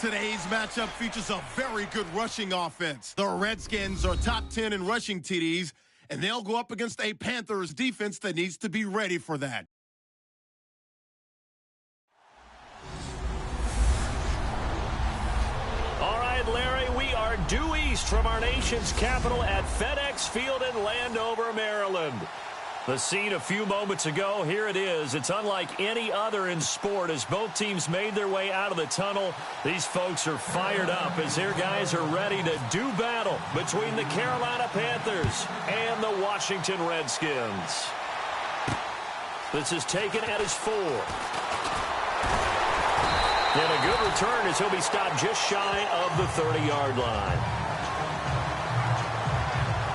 Today's matchup features a very good rushing offense. The Redskins are top 10 in rushing TDs, and they'll go up against a Panthers defense that needs to be ready for that. All right, Larry, we are due east from our nation's capital at FedEx Field in Landover, Maryland. The scene a few moments ago, here it is. It's unlike any other in sport as both teams made their way out of the tunnel. These folks are fired up as their guys are ready to do battle between the Carolina Panthers and the Washington Redskins. This is taken at his 4. And a good return as he'll be stopped just shy of the 30-yard line.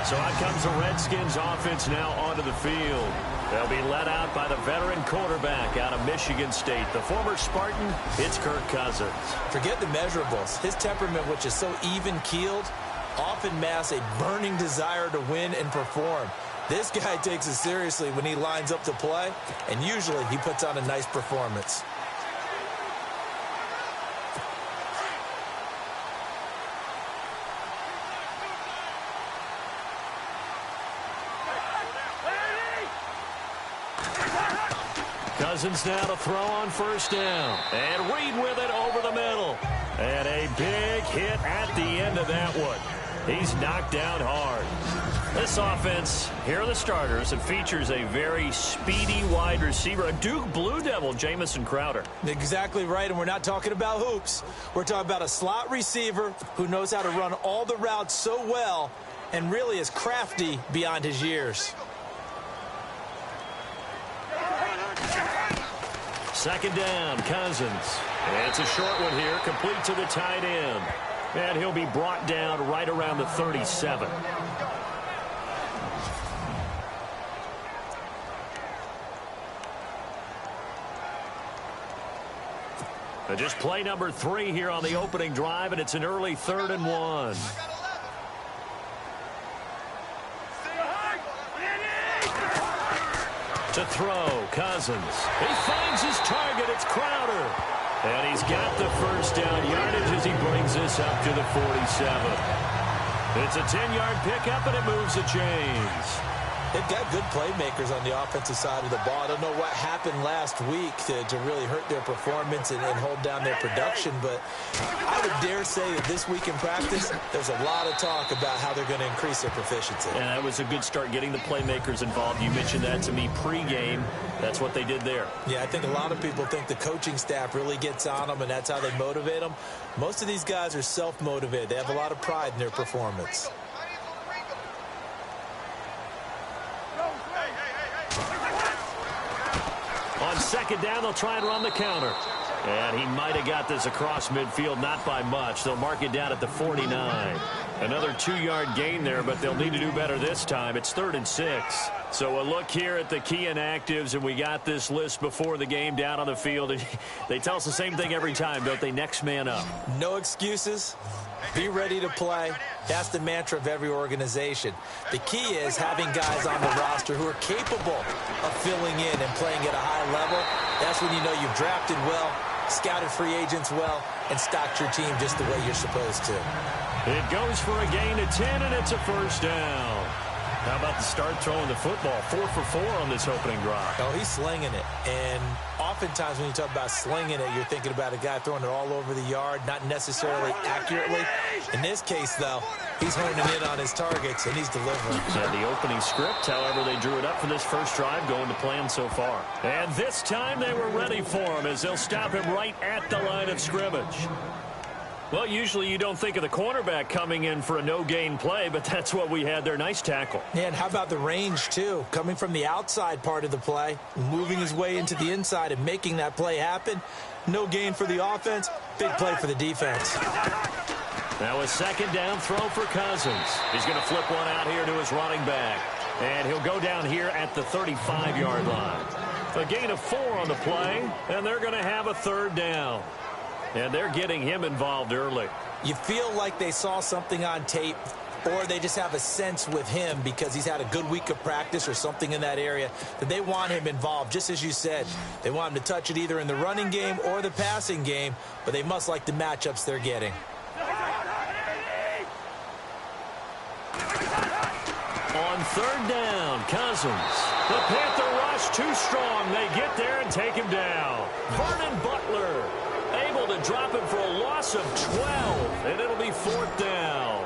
So out comes the Redskins offense now onto the field. They'll be led out by the veteran quarterback out of Michigan State. The former Spartan, it's Kirk Cousins. Forget the measurables. His temperament, which is so even-keeled, often masks a burning desire to win and perform. This guy takes it seriously when he lines up to play, and usually he puts on a nice performance. Cousins now to throw on first down. And Reed with it over the middle. And a big hit at the end of that one. He's knocked down hard. This offense, here are the starters. It features a very speedy wide receiver, a Duke Blue Devil, Jamison Crowder. Exactly right, and we're not talking about hoops. We're talking about a slot receiver who knows how to run all the routes so well and really is crafty beyond his years. Second down, Cousins. It's a short one here, complete to the tight end. And he'll be brought down right around the 37. Just play number 3 here on the opening drive, and it's an early 3rd and 1. To throw, Cousins. He finds his target. It's Crowder. And he's got the first down yardage as he brings this up to the 47. It's a 10-yard pickup, and it moves the chains. They've got good playmakers on the offensive side of the ball. I don't know what happened last week to really hurt their performance and hold down their production, but I would dare say that this week in practice, there's a lot of talk about how they're going to increase their proficiency. And that was a good start, getting the playmakers involved. You mentioned that to me pregame. That's what they did there. Yeah, I think a lot of people think the coaching staff really gets on them, and that's how they motivate them. Most of these guys are self-motivated. They have a lot of pride in their performance. On second down, they'll try and run the counter. And he might have got this across midfield, not by much. They'll mark it down at the 49. Another 2-yard gain there, but they'll need to do better this time. It's 3rd and 6. So a look here at the key inactives, and we got this list before the game down on the field. They tell us the same thing every time, don't they? Next man up. No excuses. Be ready to play. That's the mantra of every organization. The key is having guys on the roster who are capable of filling in and playing at a high level. That's when you know you've drafted well, scouted free agents well, and stocked your team just the way you're supposed to. It goes for a gain of 10, and it's a first down. How about the start throwing the football? 4 for 4 on this opening drive. Oh, he's slinging it. And oftentimes when you talk about slinging it, you're thinking about a guy throwing it all over the yard, not necessarily accurately. In this case, though, he's honing in on his targets, and he's delivering. So the opening script, however, they drew it up for this first drive, going to plan so far. And this time they were ready for him as they'll stop him right at the line of scrimmage. Well, usually you don't think of the cornerback coming in for a no-gain play, but that's what we had there. Nice tackle. And how about the range, too? Coming from the outside part of the play, moving his way into the inside and making that play happen. No gain for the offense, big play for the defense. Now a second down throw for Cousins. He's going to flip one out here to his running back. And he'll go down here at the 35-yard line. A gain of 4 on the play, and they're going to have a 3rd down. And they're getting him involved early. You feel like they saw something on tape or they just have a sense with him because he's had a good week of practice or something in that area that they want him involved. Just as you said, they want him to touch it either in the running game or the passing game, but they must like the matchups they're getting. On third down, Cousins. The Panther rush too strong. They get there and take him down. Vernon Butler able to drop him for a loss of 12, and it'll be fourth down.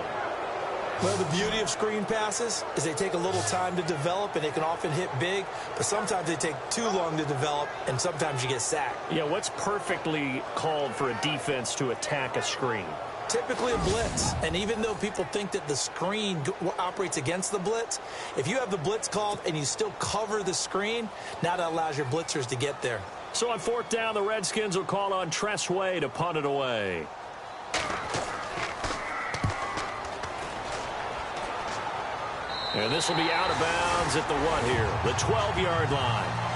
Well, the beauty of screen passes is they take a little time to develop, and they can often hit big, but sometimes they take too long to develop, and sometimes you get sacked. Yeah, what's perfectly called for a defense to attack a screen? Typically a blitz, and even though people think that the screen operates against the blitz, if you have the blitz called and you still cover the screen, now that allows your blitzers to get there. So on fourth down, the Redskins will call on Tress Way to punt it away. And this will be out of bounds at the what here? The 12-yard line.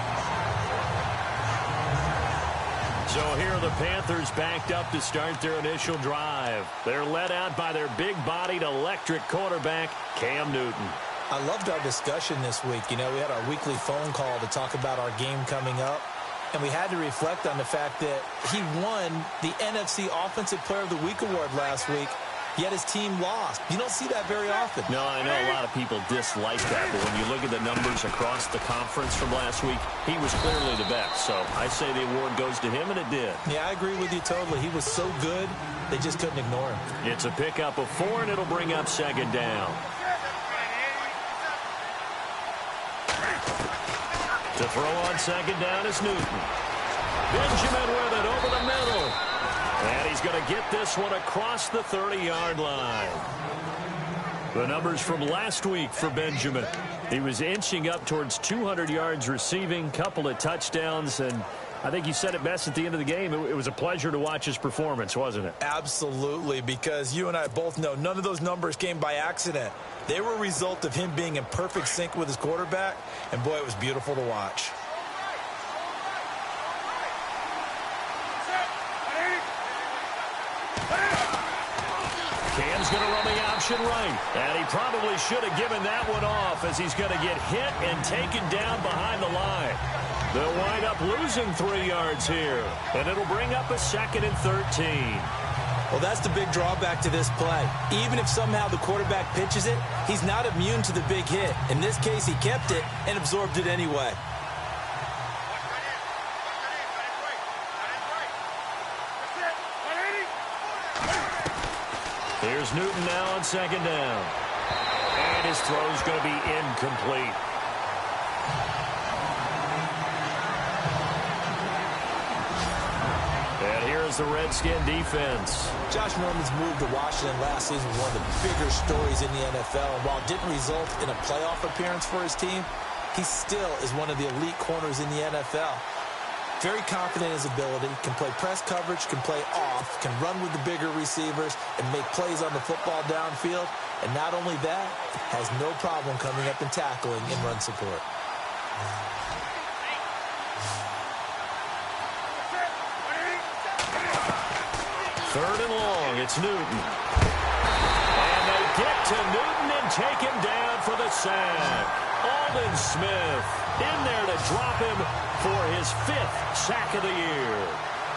So here are the Panthers backed up to start their initial drive. They're led out by their big-bodied electric quarterback, Cam Newton. I loved our discussion this week. You know, we had our weekly phone call to talk about our game coming up, and we had to reflect on the fact that he won the NFC Offensive Player of the Week award last week, yet his team lost. You don't see that very often. No, I know a lot of people dislike that, but when you look at the numbers across the conference from last week, he was clearly the best. So I say the award goes to him, and it did. Yeah, I agree with you totally. He was so good, they just couldn't ignore him. It's a pickup of 4, and it'll bring up second down. To throw on second down is Newton. Benjamin with it over the middle. And he's going to get this one across the 30-yard line. The numbers from last week for Benjamin. He was inching up towards 200 yards receiving, couple of touchdowns, and I think you said it best at the end of the game. It was a pleasure to watch his performance, wasn't it? Absolutely, because you and I both know none of those numbers came by accident. They were a result of him being in perfect sync with his quarterback, and boy, it was beautiful to watch. Cam's going to run the option right. And he probably should have given that one off as he's going to get hit and taken down behind the line. They'll wind up losing 3 yards here. And it'll bring up a second and 13. Well, that's the big drawback to this play. Even if somehow the quarterback pitches it, he's not immune to the big hit. In this case, he kept it and absorbed it anyway. Here's Newton now on second down. And his throw's going to be incomplete. And here's the Redskin defense. Josh Norman's move to Washington last season was one of the bigger stories in the NFL. And while it didn't result in a playoff appearance for his team, he still is one of the elite corners in the NFL. Very confident in his ability, can play press coverage, can play off, can run with the bigger receivers, and make plays on the football downfield. And not only that, has no problem coming up and tackling in run support. Third and long, it's Newton. And they get to Newton and take him down for the sack. Aldon Smith in there to drop him for his 5th sack of the year.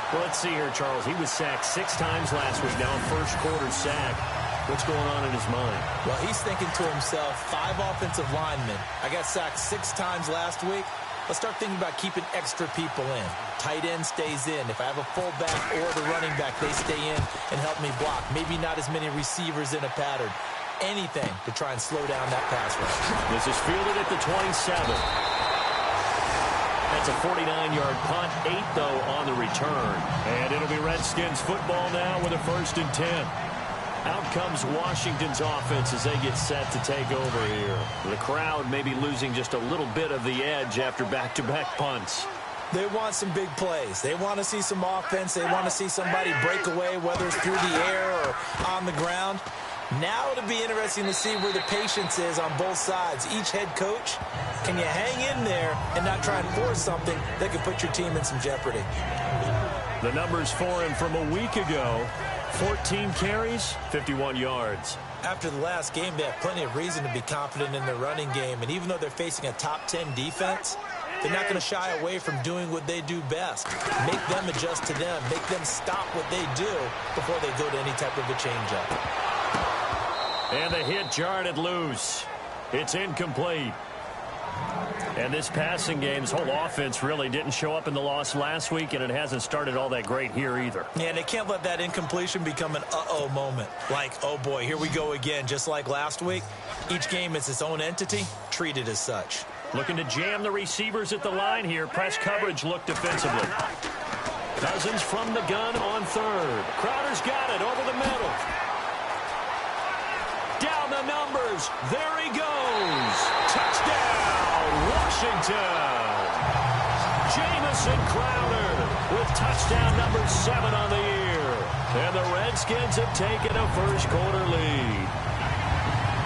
Well, let's see here, Charles. He was sacked 6 times last week. Now a first-quarter sack. What's going on in his mind? Well, he's thinking to himself, 5 offensive linemen. I got sacked 6 times last week. Let's start thinking about keeping extra people in. Tight end stays in. If I have a fullback or the running back, they stay in and help me block. Maybe not as many receivers in a pattern. Anything to try and slow down that pass rush. This is fielded at the 27. That's a 49-yard punt, 8, though, on the return. And it'll be Redskins football now with a 1st and 10. Out comes Washington's offense as they get set to take over here. The crowd may be losing just a little bit of the edge after back-to-back punts. They want some big plays. They want to see some offense. They want to see somebody break away, whether it's through the air or on the ground. Now it'll be interesting to see where the patience is on both sides. Each head coach, can you hang in there and not try and force something that could put your team in some jeopardy? The numbers for him from a week ago, 14 carries, 51 yards. After the last game, they have plenty of reason to be confident in their running game. And even though they're facing a top 10 defense, they're not going to shy away from doing what they do best. Make them adjust to them. Make them stop what they do before they go to any type of a changeup. And the hit jarred it loose. It's incomplete. And this passing game's whole offense really didn't show up in the loss last week, and it hasn't started all that great here either. Yeah, they can't let that incompletion become an uh-oh moment. Like, oh boy, here we go again, just like last week. Each game is its own entity, treated as such. Looking to jam the receivers at the line here. Press coverage look defensively. Cousins from the gun on third. Crowder's got it over the middle. Down the numbers. There he goes. Touchdown, Washington. Jamison Crowder with touchdown number 7 on the year. And the Redskins have taken a first quarter lead.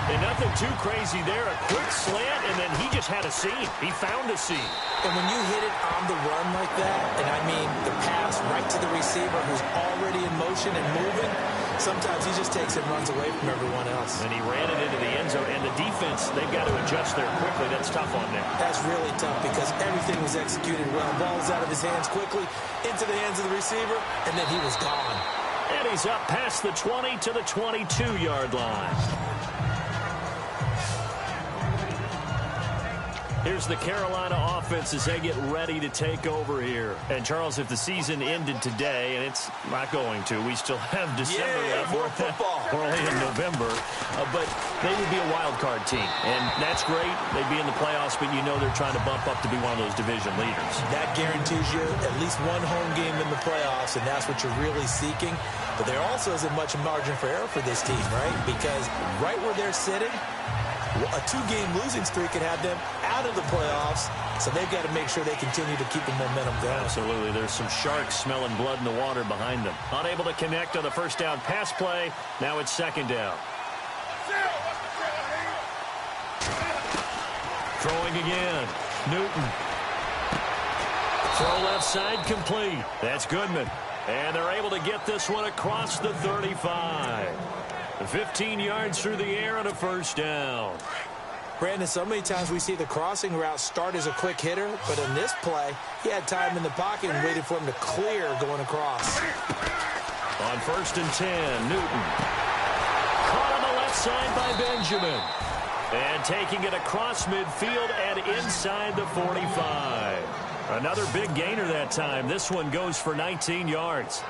And nothing too crazy there. A quick slant, and then he just had a seam. He found a seam. And when you hit it on the run like that, and I mean the pass right to the receiver who's already in motion and moving, sometimes he just takes it and runs away from everyone else. And he ran it into the end zone. And the defense, they've got to adjust there quickly. That's tough on them. That's really tough because everything was executed well. Ball was out of his hands quickly, into the hands of the receiver, and then he was gone. And he's up past the 20 to the 22-yard line. Here's the Carolina offense as they get ready to take over here. And, Charles, if the season ended today, and it's not going to, we still have December left. More football. We're only in November. But they would be a wild card team. And that's great. They'd be in the playoffs, but you know they're trying to bump up to be one of those division leaders. That guarantees you at least one home game in the playoffs, and that's what you're really seeking. But there also isn't much margin for error for this team, right? Because right where they're sitting, a 2-game losing streak could have them out of the playoffs, so they've got to make sure they continue to keep the momentum going. Absolutely. There's some sharks smelling blood in the water behind them. Unable to connect on the first down pass play. Now it's second down. Throwing again. Newton. Throw left side complete. That's Goodman. And they're able to get this one across the 35. 15 yards through the air and a first down. Brandon, so many times we see the crossing route start as a quick hitter, but in this play, he had time in the pocket and waited for him to clear going across. On first and 10, Newton. Caught on the left side by Benjamin. And taking it across midfield and inside the 45. Another big gainer that time. This one goes for 19 yards.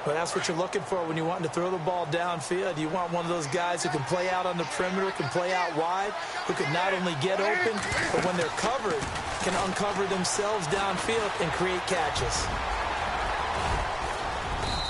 Well, that's what you're looking for when you're wanting to throw the ball downfield. You want one of those guys who can play out on the perimeter, can play out wide, who can not only get open, but when they're covered, can uncover themselves downfield and create catches.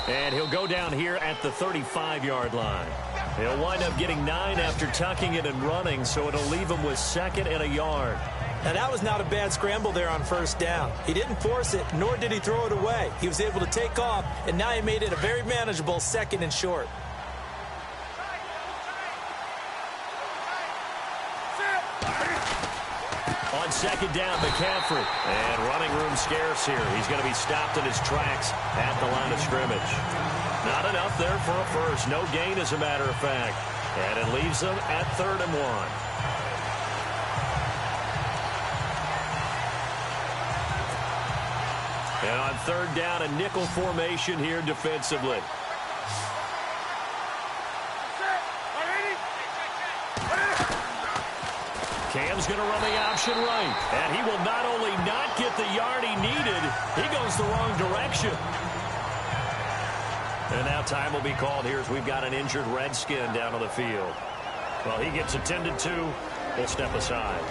And he'll go down here at the 35-yard line. He'll wind up getting 9 after tucking it and running, so it'll leave him with 2nd and a yard. Now, that was not a bad scramble there on first down. He didn't force it, nor did he throw it away. He was able to take off, and now he made it a very manageable 2nd and short. On second down, McCaffrey. And running room scarce here. He's going to be stopped in his tracks at the line of scrimmage. Not enough there for a first. No gain, as a matter of fact. And it leaves them at 3rd and 1. And on 3rd down, a nickel formation here defensively. Cam's going to run the option right. And he will not only not get the yard he needed, he goes the wrong direction. And now time will be called here as we've got an injured Redskin down on the field. Well, he gets attended to. We'll step aside.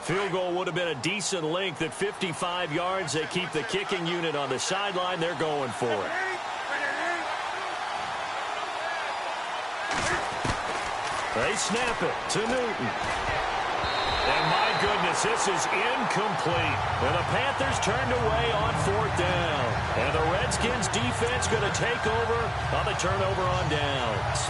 Field goal would have been a decent length at 55 yards. They keep the kicking unit on the sideline. They're going for it. They snap it to Newton. And my goodness, this is incomplete. And the Panthers turned away on 4th down. And the Redskins defense going to take over on the turnover on downs.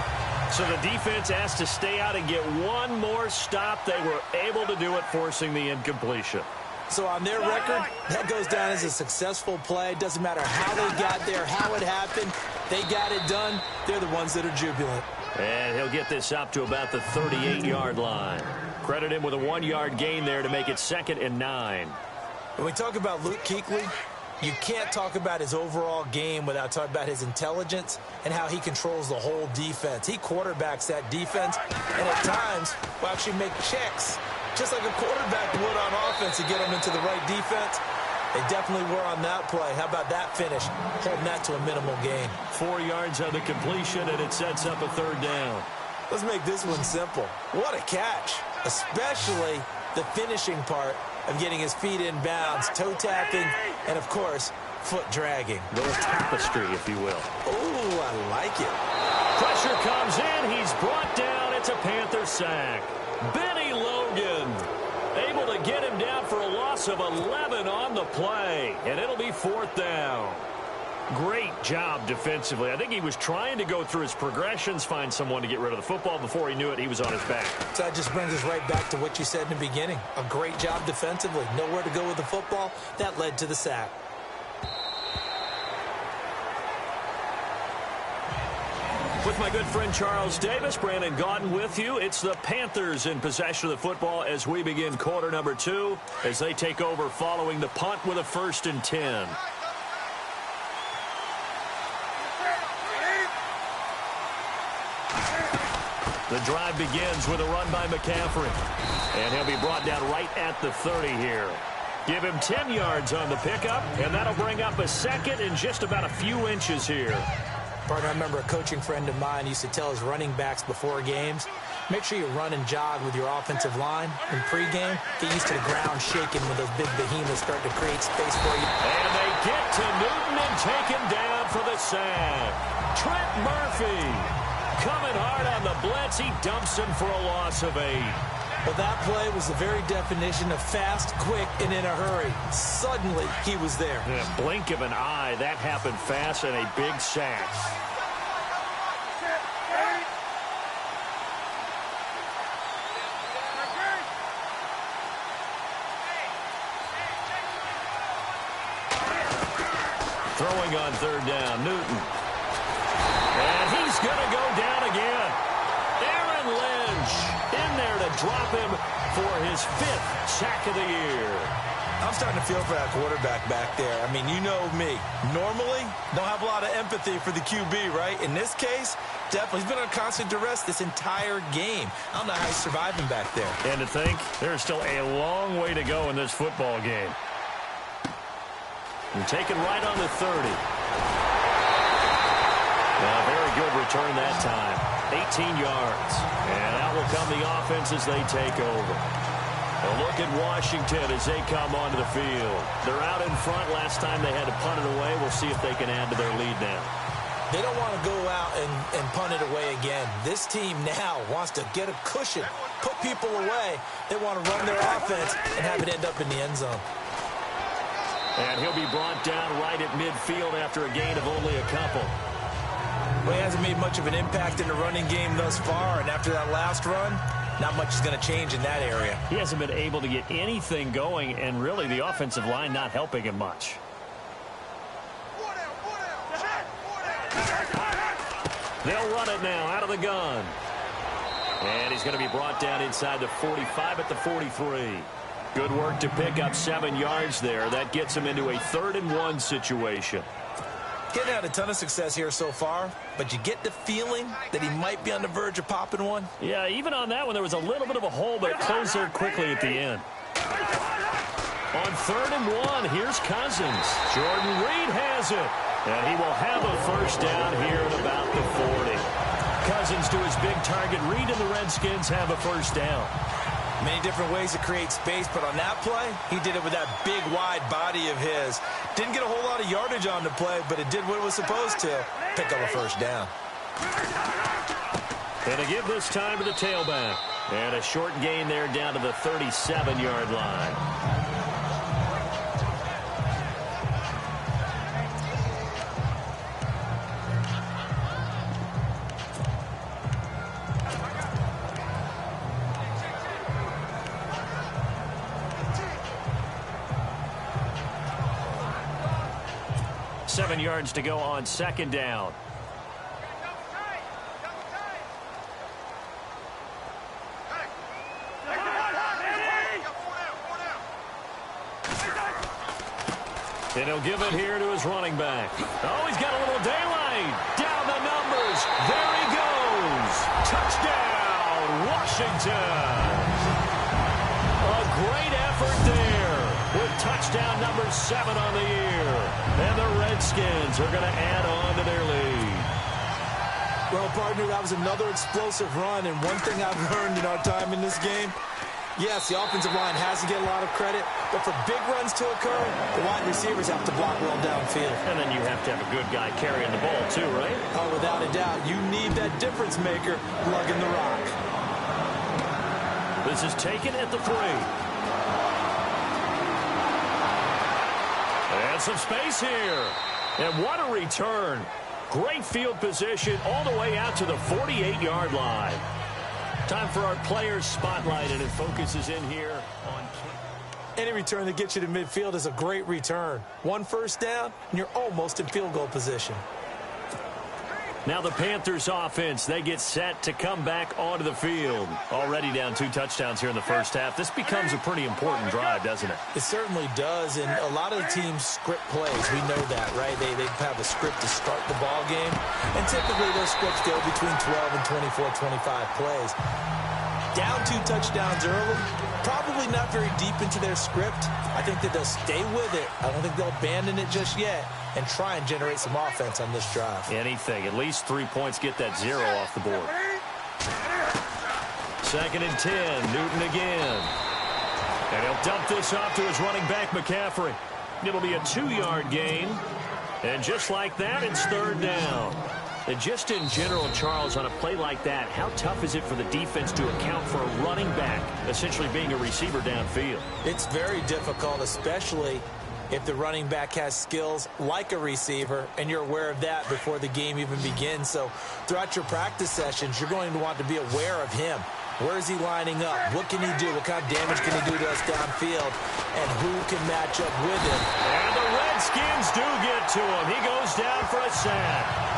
So the defense asked to stay out and get one more stop. They were able to do it, forcing the incompletion. So on their record, that goes down as a successful play. Doesn't matter how they got there, how it happened. They got it done. They're the ones that are jubilant. And he'll get this up to about the 38-yard line. Credit him with a 1-yard gain there to make it 2nd and 9. When we talk about Luke Kuechly, you can't talk about his overall game without talking about his intelligence and how he controls the whole defense. He quarterbacks that defense, and at times will actually make checks, just like a quarterback would on offense to get them into the right defense. They definitely were on that play. How about that finish? Holding that to a minimal gain. 4 yards on the completion, and it sets up a 3rd down. Let's make this one simple. What a catch, especially the finishing part of getting his feet in bounds, toe tapping, and, of course, foot dragging. A little tapestry, if you will. Oh, I like it. Pressure comes in. He's brought down. It's a Panther sack. Benny Logan able to get him down for a loss of 11 on the play, and it'll be 4th down. Great job defensively. I think he was trying to go through his progressions, find someone to get rid of the football. Before he knew it, he was on his back. So that just brings us right back to what you said in the beginning. A great job defensively. Nowhere to go with the football. That led to the sack. With my good friend Charles Davis, Brandon Gaudin with you. It's the Panthers in possession of the football as we begin quarter number 2, as they take over following the punt with a 1st and 10. The drive begins with a run by McCaffrey. And he'll be brought down right at the 30 here. Give him 10 yards on the pickup, and that'll bring up a 2nd and just about a few inches here. Partner, I remember a coaching friend of mine used to tell his running backs before games, make sure you run and jog with your offensive line in pregame. Get used to the ground shaking when those big behemoths start to create space for you. And they get to Newton and take him down for the sack. Trent Murphy coming hard on the blitz. He dumps him for a loss of 8. Well, that play was the very definition of fast, quick, and in a hurry. Suddenly, he was there. In a blink of an eye, that happened fast and a big sack. Throwing on 3rd down, Newton. And he's going to go down again. Aaron Lynch in there to drop him for his 5th sack of the year. I'm starting to feel for that quarterback back there. I mean, you know me. Normally, don't have a lot of empathy for the QB, right? In this case, definitely. He's been on constant duress this entire game. I don't know how he's surviving back there. And to think, there's still a long way to go in this football game. And taken right on the 30. Now, very good return that time. 18 yards. And out will come the offense as they take over. A look at Washington as they come onto the field. They're out in front. Last time they had to punt it away. We'll see if they can add to their lead now. They don't want to go out and punt it away again. This team now wants to get a cushion, put people away. They want to run their offense and have it end up in the end zone. And he'll be brought down right at midfield after a gain of only a couple. Well, he hasn't made much of an impact in the running game thus far, and after that last run, not much is going to change in that area. He hasn't been able to get anything going, and really the offensive line not helping him much. They'll run it now out of the gun. And he's going to be brought down inside the 45 at the 43. Good work to pick up 7 yards there. That gets him into a 3rd and 1 situation. Getting had a ton of success here so far, but you get the feeling that he might be on the verge of popping one. Yeah, even on that one, there was a little bit of a hole, but it closed there quickly at the end. On 3rd and 1, here's Cousins. Jordan Reed has it, and he will have a 1st down here at about the 40. Cousins to his big target. Reed and the Redskins have a 1st down. Many different ways to create space, but on that play, he did it with that big, wide body of his. Didn't get a whole lot of yardage on the play, but it did what it was supposed to. Pick up a 1st down. And to give this time to the tailback. And a short gain there down to the 37-yard line. Seven yards to go on second down. And he'll give it here to his running back. Oh, he's got a little daylight. Down the numbers. There he goes. Touchdown, Washington. A great effort there with touchdown number 7 on the year. And the Redskins are going to add on to their lead. Well, partner, that was another explosive run. And one thing I've learned in our time in this game, yes, the offensive line has to get a lot of credit, but for big runs to occur, the wide receivers have to block well downfield. And then you have to have a good guy carrying the ball too, right? Oh, without a doubt. You need that difference maker lugging the rock. This is taken at the 3. And some space here. And what a return. Great field position all the way out to the 48-yard line. Time for our players spotlight, and it focuses in here on any return that gets you to midfield is a great return. 1 first down, and you're almost in field goal position. Now the Panthers offense, they get set to come back onto the field. Already down 2 touchdowns here in the first half. This becomes a pretty important drive, doesn't it? It certainly does, and a lot of the teams script plays. We know that, right? They have a script to start the ball game, and typically those scripts go between 12 and 24, 25 plays. Down 2 touchdowns early, probably not very deep into their script. I think that they'll stay with it. I don't think they'll abandon it just yet and try and generate some offense on this drive. Anything. At least 3 points, get that 0 off the board. 2nd and 10. Newton again. And he'll dump this off to his running back, McCaffrey. It'll be a 2-yard gain. And just like that, it's 3rd down. And just in general, Charles, on a play like that, how tough is it for the defense to account for a running back essentially being a receiver downfield? It's very difficult, especially if the running back has skills like a receiver, and you're aware of that before the game even begins. So throughout your practice sessions, you're going to want to be aware of him. Where is he lining up? What can he do? What kind of damage can he do to us downfield? And who can match up with him? And the Redskins do get to him. He goes down for a sack.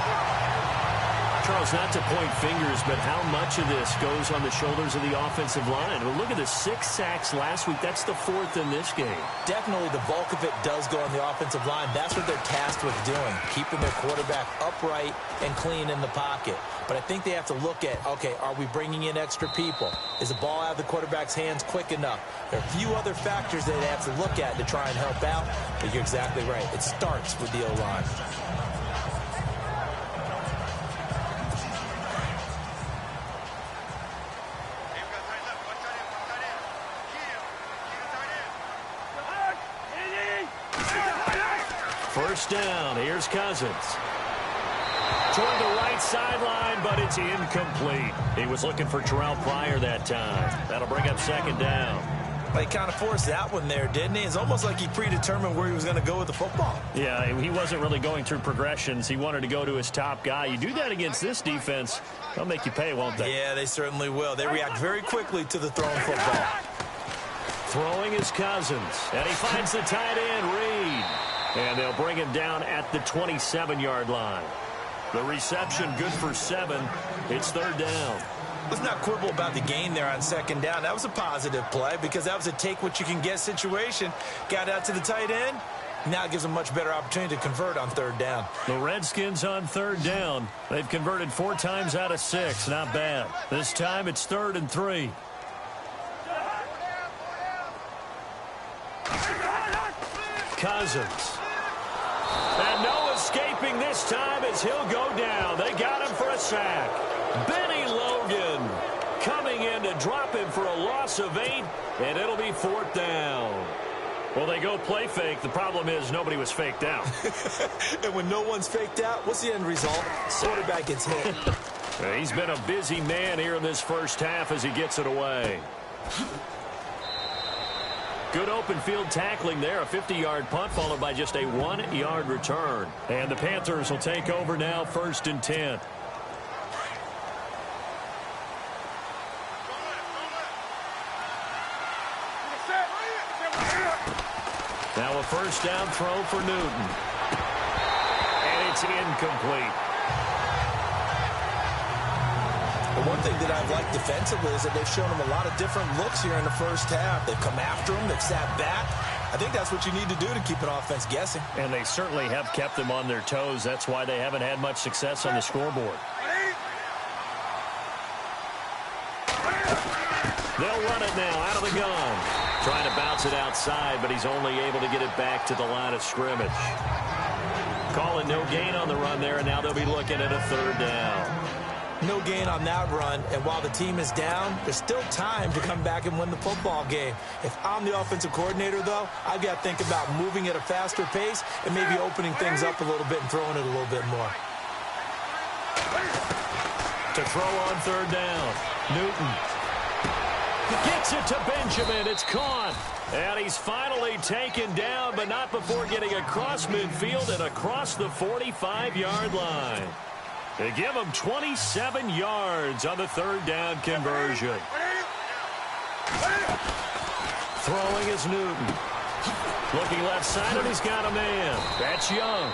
Charles, not to point fingers, but how much of this goes on the shoulders of the offensive line? Well, look at the 6 sacks last week. That's the 4th in this game. Definitely the bulk of it does go on the offensive line. That's what they're tasked with doing, keeping their quarterback upright and clean in the pocket. But I think they have to look at, okay, are we bringing in extra people? Is the ball out of the quarterback's hands quick enough? There are a few other factors that they have to look at to try and help out, but you're exactly right. It starts with the O-line. First down. Here's Cousins. Toward the right sideline, but it's incomplete. He was looking for Terrell Pryor that time. That'll bring up 2nd down. Well, he kind of forced that one there, didn't he? It's almost like he predetermined where he was going to go with the football. Yeah, he wasn't really going through progressions. He wanted to go to his top guy. You do that against this defense, they'll make you pay, won't they? Yeah, they certainly will. They react very quickly to the thrown football. Throwing is Cousins, and he finds the tight end, Reed. And they'll bring him down at the 27-yard line. The reception good for 7. It's 3rd down. Let's not quibble about the gain there on 2nd down. That was a positive play because that was a take-what-you-can-get situation. Got out to the tight end. Now it gives them a much better opportunity to convert on 3rd down. The Redskins on 3rd down. They've converted 4 times out of 6. Not bad. This time it's 3rd and 3. Cousins. And no escaping this time as he'll go down. They got him for a sack. Benny Logan coming in to drop him for a loss of 8, and it'll be 4th down. Well, they go play fake. The problem is nobody was faked out. And when no one's faked out, what's the end result? Quarterback gets hit. He's been a busy man here in this first half as he gets it away. Good open field tackling there. A 50-yard punt followed by just a 1-yard return. And the Panthers will take over now, 1st and 10. Now a first down throw for Newton. And it's incomplete. The one thing that I've liked defensively is that they've shown him a lot of different looks here in the first half. They've come after him. They've sat back. I think that's what you need to do to keep an offense guessing. And they certainly have kept them on their toes. That's why they haven't had much success on the scoreboard. They'll run it now out of the gun. Trying to bounce it outside, but he's only able to get it back to the line of scrimmage. Calling no gain on the run there, and now they'll be looking at a 3rd down. No gain on that run, and while the team is down, there's still time to come back and win the football game. If I'm the offensive coordinator, though, I've got to think about moving at a faster pace and maybe opening things up a little bit and throwing it a little bit more. To throw on 3rd down, Newton gets it to Benjamin. It's caught. And he's finally taken down, but not before getting across midfield and across the 45-yard line. They give him 27 yards on the 3rd down conversion. Throwing is Newton. Looking left side, and he's got a man. That's Young.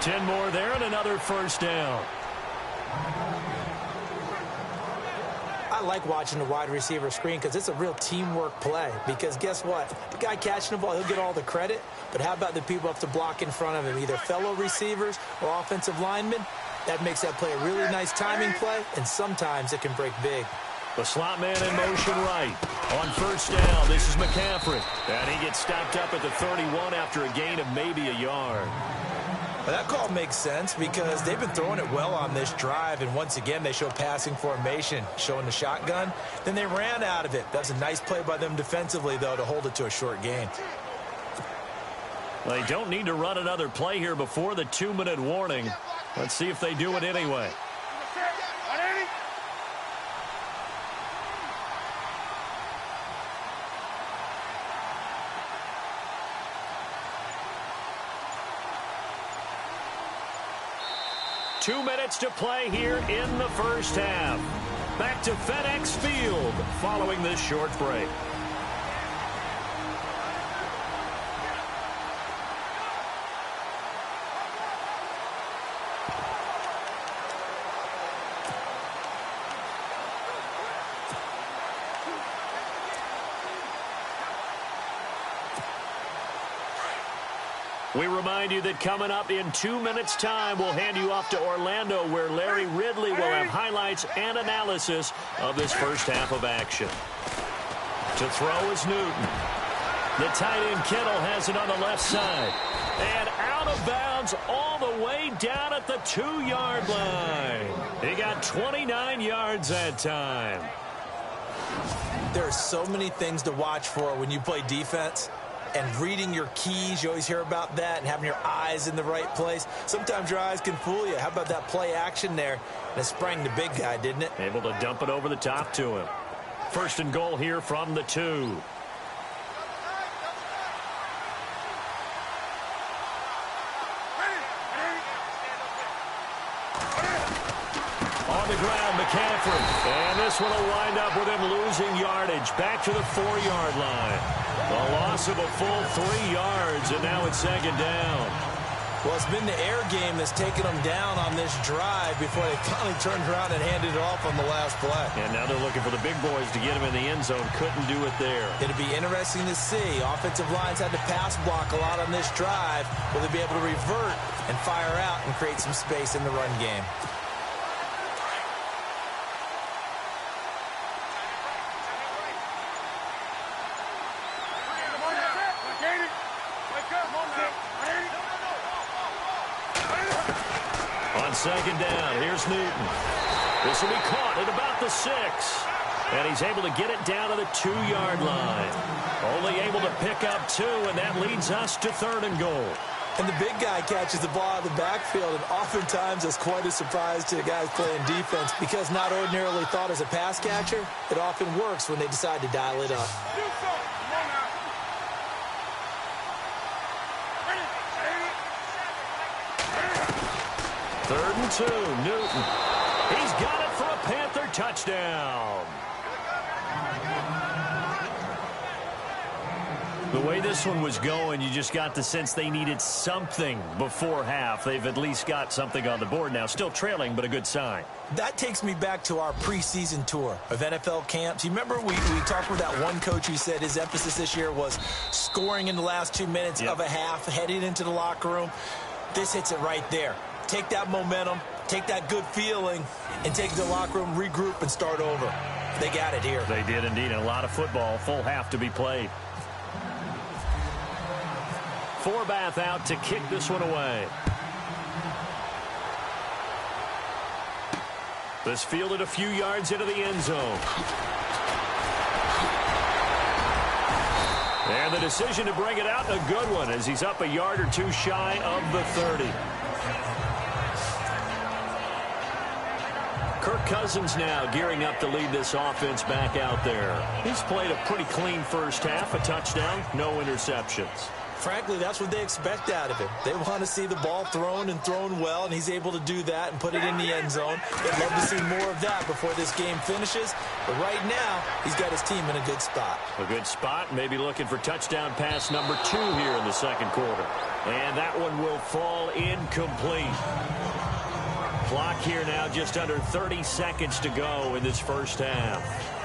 10 more there and another first down. I like watching the wide receiver screen because it's a real teamwork play. Because guess what? The guy catching the ball, he'll get all the credit. But how about the people up to block in front of him, either fellow receivers or offensive linemen? That makes that play a really nice timing play, and sometimes it can break big. The slot man in motion right. On 1st down, this is McCaffrey. And he gets stopped up at the 31 after a gain of maybe a yard. Well, that call makes sense because they've been throwing it well on this drive, and once again they show passing formation, showing the shotgun. Then they ran out of it. That's a nice play by them defensively, though, to hold it to a short gain. They don't need to run another play here before the 2-minute warning. Let's see if they do it anyway. Two minutes to play here in the first half. Back to FedEx Field following this short break. We remind you that coming up in 2 minutes' time, we'll hand you off to Orlando, where Larry Ridley will have highlights and analysis of this first half of action. To throw is Newton. The tight end Kittle has it on the left side. And out of bounds all the way down at the 2-yard line. He got 29 yards that time. There are so many things to watch for when you play defense. And reading your keys, you always hear about that, and having your eyes in the right place. Sometimes your eyes can fool you. How about that play action there? And it sprang the big guy, didn't it? Able to dump it over the top to him. 1st and goal here from the 2. On the ground, McCaffrey. And this one will wind up with him losing yardage. Back to the 4-yard line. A loss of a full 3 yards, and now it's 2nd down. Well, it's been the air game that's taken them down on this drive before they finally turned around and handed it off on the last play. And now they're looking for the big boys to get him in the end zone. Couldn't do it there. It'll be interesting to see. Offensive lines had to pass block a lot on this drive. Will they be able to revert and fire out and create some space in the run game? On 2nd down, here's Newton. This will be caught at about the 6. And he's able to get it down to the 2-yard line. Only able to pick up 2, and that leads us to 3rd and goal. And the big guy catches the ball out of the backfield, and oftentimes it's quite a surprise to the guys playing defense because not ordinarily thought as a pass catcher, it often works when they decide to dial it up. Third and 2, Newton. He's got it for a Panther touchdown. The way this one was going, you just got the sense they needed something before half. They've at least got something on the board now. Still trailing, but a good sign. That takes me back to our preseason tour of NFL camps. You remember we talked with that one coach who said his emphasis this year was scoring in the last 2 minutes of a half, heading into the locker room. This hits it right there. Take that momentum, take that good feeling, and take it to the locker room, regroup, and start over. They got it here. They did indeed, and a lot of football, full half to be played. Forbath out to kick this one away. This fielded a few yards into the end zone. And the decision to bring it out, a good one, as he's up a yard or two shy of the 30. Kirk Cousins now gearing up to lead this offense back out there. He's played a pretty clean first half, a touchdown, no interceptions. Frankly, that's what they expect out of him. They want to see the ball thrown and thrown well, and he's able to do that and put it in the end zone. They'd love to see more of that before this game finishes. But right now, he's got his team in a good spot. A good spot, maybe looking for touchdown pass number 2 here in the second quarter. And that one will fall incomplete. Clock here now just under 30 seconds to go in this first half.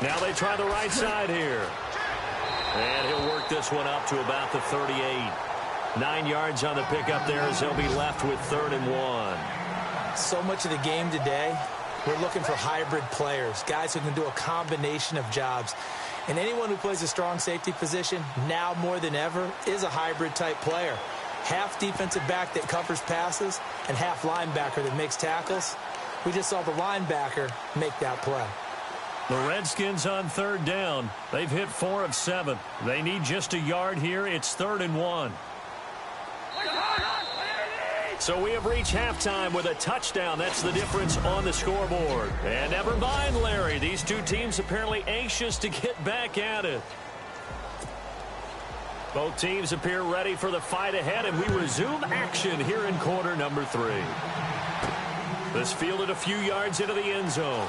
Now they try the right side here. And he'll work this one up to about the 38. 9 yards on the pickup there as he'll be left with 3rd and 1. So much of the game today, we're looking for hybrid players, guys who can do a combination of jobs. And anyone who plays a strong safety position, now more than ever, is a hybrid type player. Half defensive back that covers passes and half linebacker that makes tackles. We just saw the linebacker make that play. The Redskins on 3rd down. They've hit 4 of 7. They need just a yard here. It's 3rd and 1. So we have reached halftime with a touchdown. That's the difference on the scoreboard. And never mind, Larry. These two teams apparently anxious to get back at it. Both teams appear ready for the fight ahead, and we resume action here in quarter number 3. This fielded a few yards into the end zone.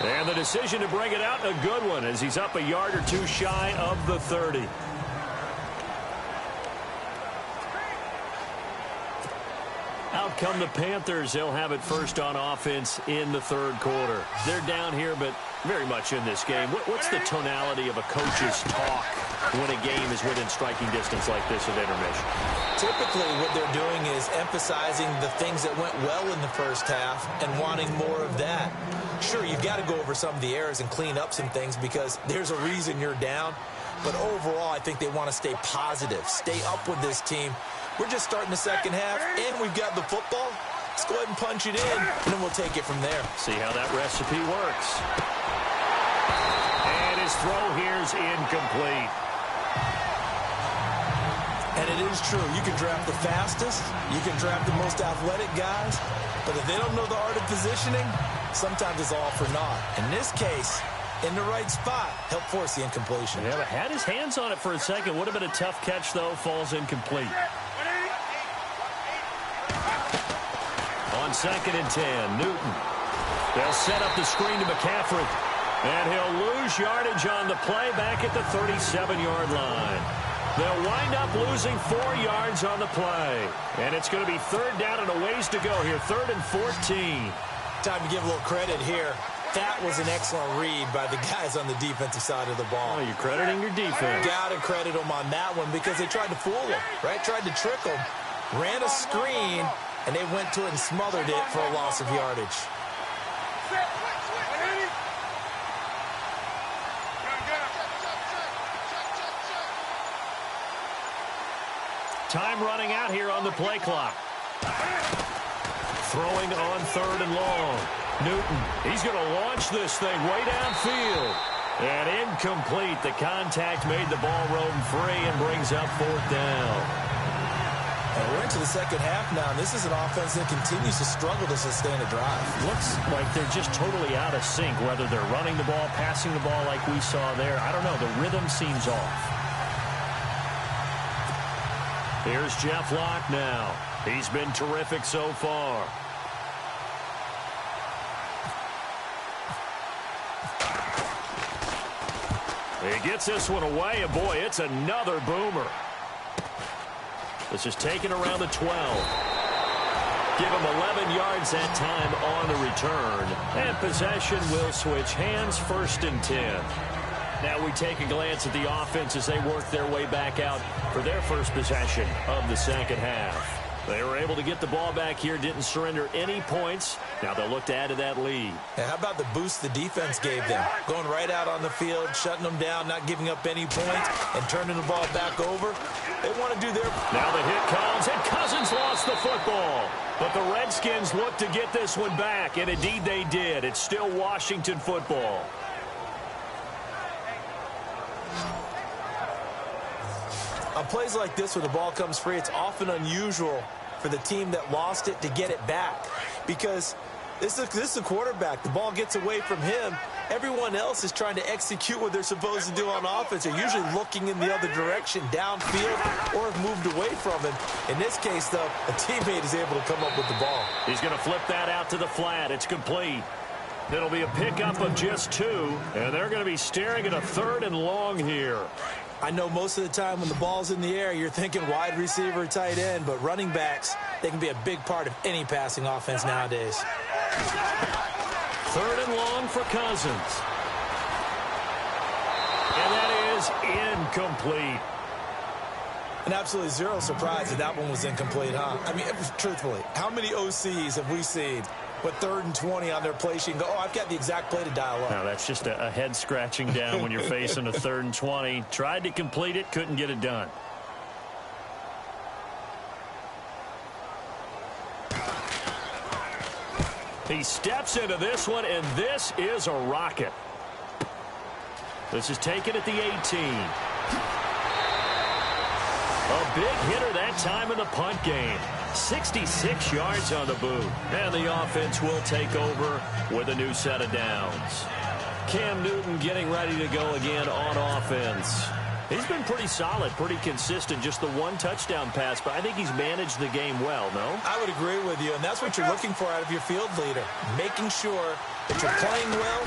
And the decision to bring it out, a good one, as he's up a yard or two shy of the 30. Out come the Panthers. They'll have it first on offense in the 3rd quarter. They're down here, but very much in this game. What's the tonality of a coach's talk when a game is within striking distance like this at intermission? Typically, what they're doing is emphasizing the things that went well in the first half and wanting more of that. Sure, you've got to go over some of the errors and clean up some things because there's a reason you're down. But overall, I think they want to stay positive, stay up with this team. We're just starting the second half, and we've got the football. Let's go ahead and punch it in, and then we'll take it from there. See how that recipe works. And his throw here is incomplete. And it is true. You can draft the fastest. You can draft the most athletic guys. But if they don't know the art of positioning, sometimes it's all for naught. In this case, in the right spot, help force the incompletion. Yeah, but had his hands on it for a second. Would have been a tough catch, though. Falls incomplete. On 2nd and 10, Newton. They'll set up the screen to McCaffrey. And he'll lose yardage on the play back at the 37-yard line. They'll wind up losing 4 yards on the play. And it's going to be 3rd down and a ways to go here. 3rd and 14. Time to give a little credit here. That was an excellent read by the guys on the defensive side of the ball. Oh, you're crediting your defense. Got to credit them on that one because they tried to fool him, right? Tried to trick him. Ran a screen, and they went to it and smothered it for a loss of yardage. Time running out here on the play clock. Throwing on 3rd and long. Newton, he's going to launch this thing way downfield. And incomplete. The contact made the ball roam free and brings up 4th down. And we're into the second half now, and this is an offense that continues to struggle to sustain a drive. Looks like they're just totally out of sync, whether they're running the ball, passing the ball like we saw there. I don't know. The rhythm seems off. Here's Jeff Locke now. He's been terrific so far. He gets this one away, and boy, it's another boomer. This is taken around the 12. Give him 11 yards that time on the return. And possession will switch hands, 1st and 10. Now we take a glance at the offense as they work their way back out for their first possession of the second half. They were able to get the ball back here, didn't surrender any points. Now they'll look to add to that lead. And how about the boost the defense gave them? Going right out on the field, shutting them down, not giving up any points, and turning the ball back over. They want to do their... Now the hit comes, and Cousins lost the football. But the Redskins look to get this one back, and indeed they did. It's still Washington football. On plays like this where the ball comes free, it's often unusual for the team that lost it to get it back. Because this is the quarterback. The ball gets away from him. Everyone else is trying to execute what they're supposed to do on offense. They're usually looking in the other direction, downfield, or have moved away from him. In this case, though, a teammate is able to come up with the ball. He's going to flip that out to the flat. It's complete. It'll be a pickup of just 2, and they're going to be staring at a 3rd and long here. I know most of the time when the ball's in the air, you're thinking wide receiver, tight end, but running backs, they can be a big part of any passing offense nowadays. 3rd and long for Cousins. And that is incomplete. And absolutely zero surprise that one was incomplete, huh? I mean, truthfully, how many OCs have we seen with 3rd and 20 on their play sheet and go, oh, I've got the exact play to dial up? Now, that's just a head scratching down when you're facing a 3rd and 20. Tried to complete it, couldn't get it done. He steps into this one, and this is a rocket. This is taken at the 18. A big hitter that time in the punt game. 66 yards on the boot. And the offense will take over with a new set of downs. Cam Newton getting ready to go again on offense. He's been pretty solid, pretty consistent, just the 1 touchdown pass, but I think he's managed the game well, no? I would agree with you, and that's what you're looking for out of your field leader, making sure that you're playing well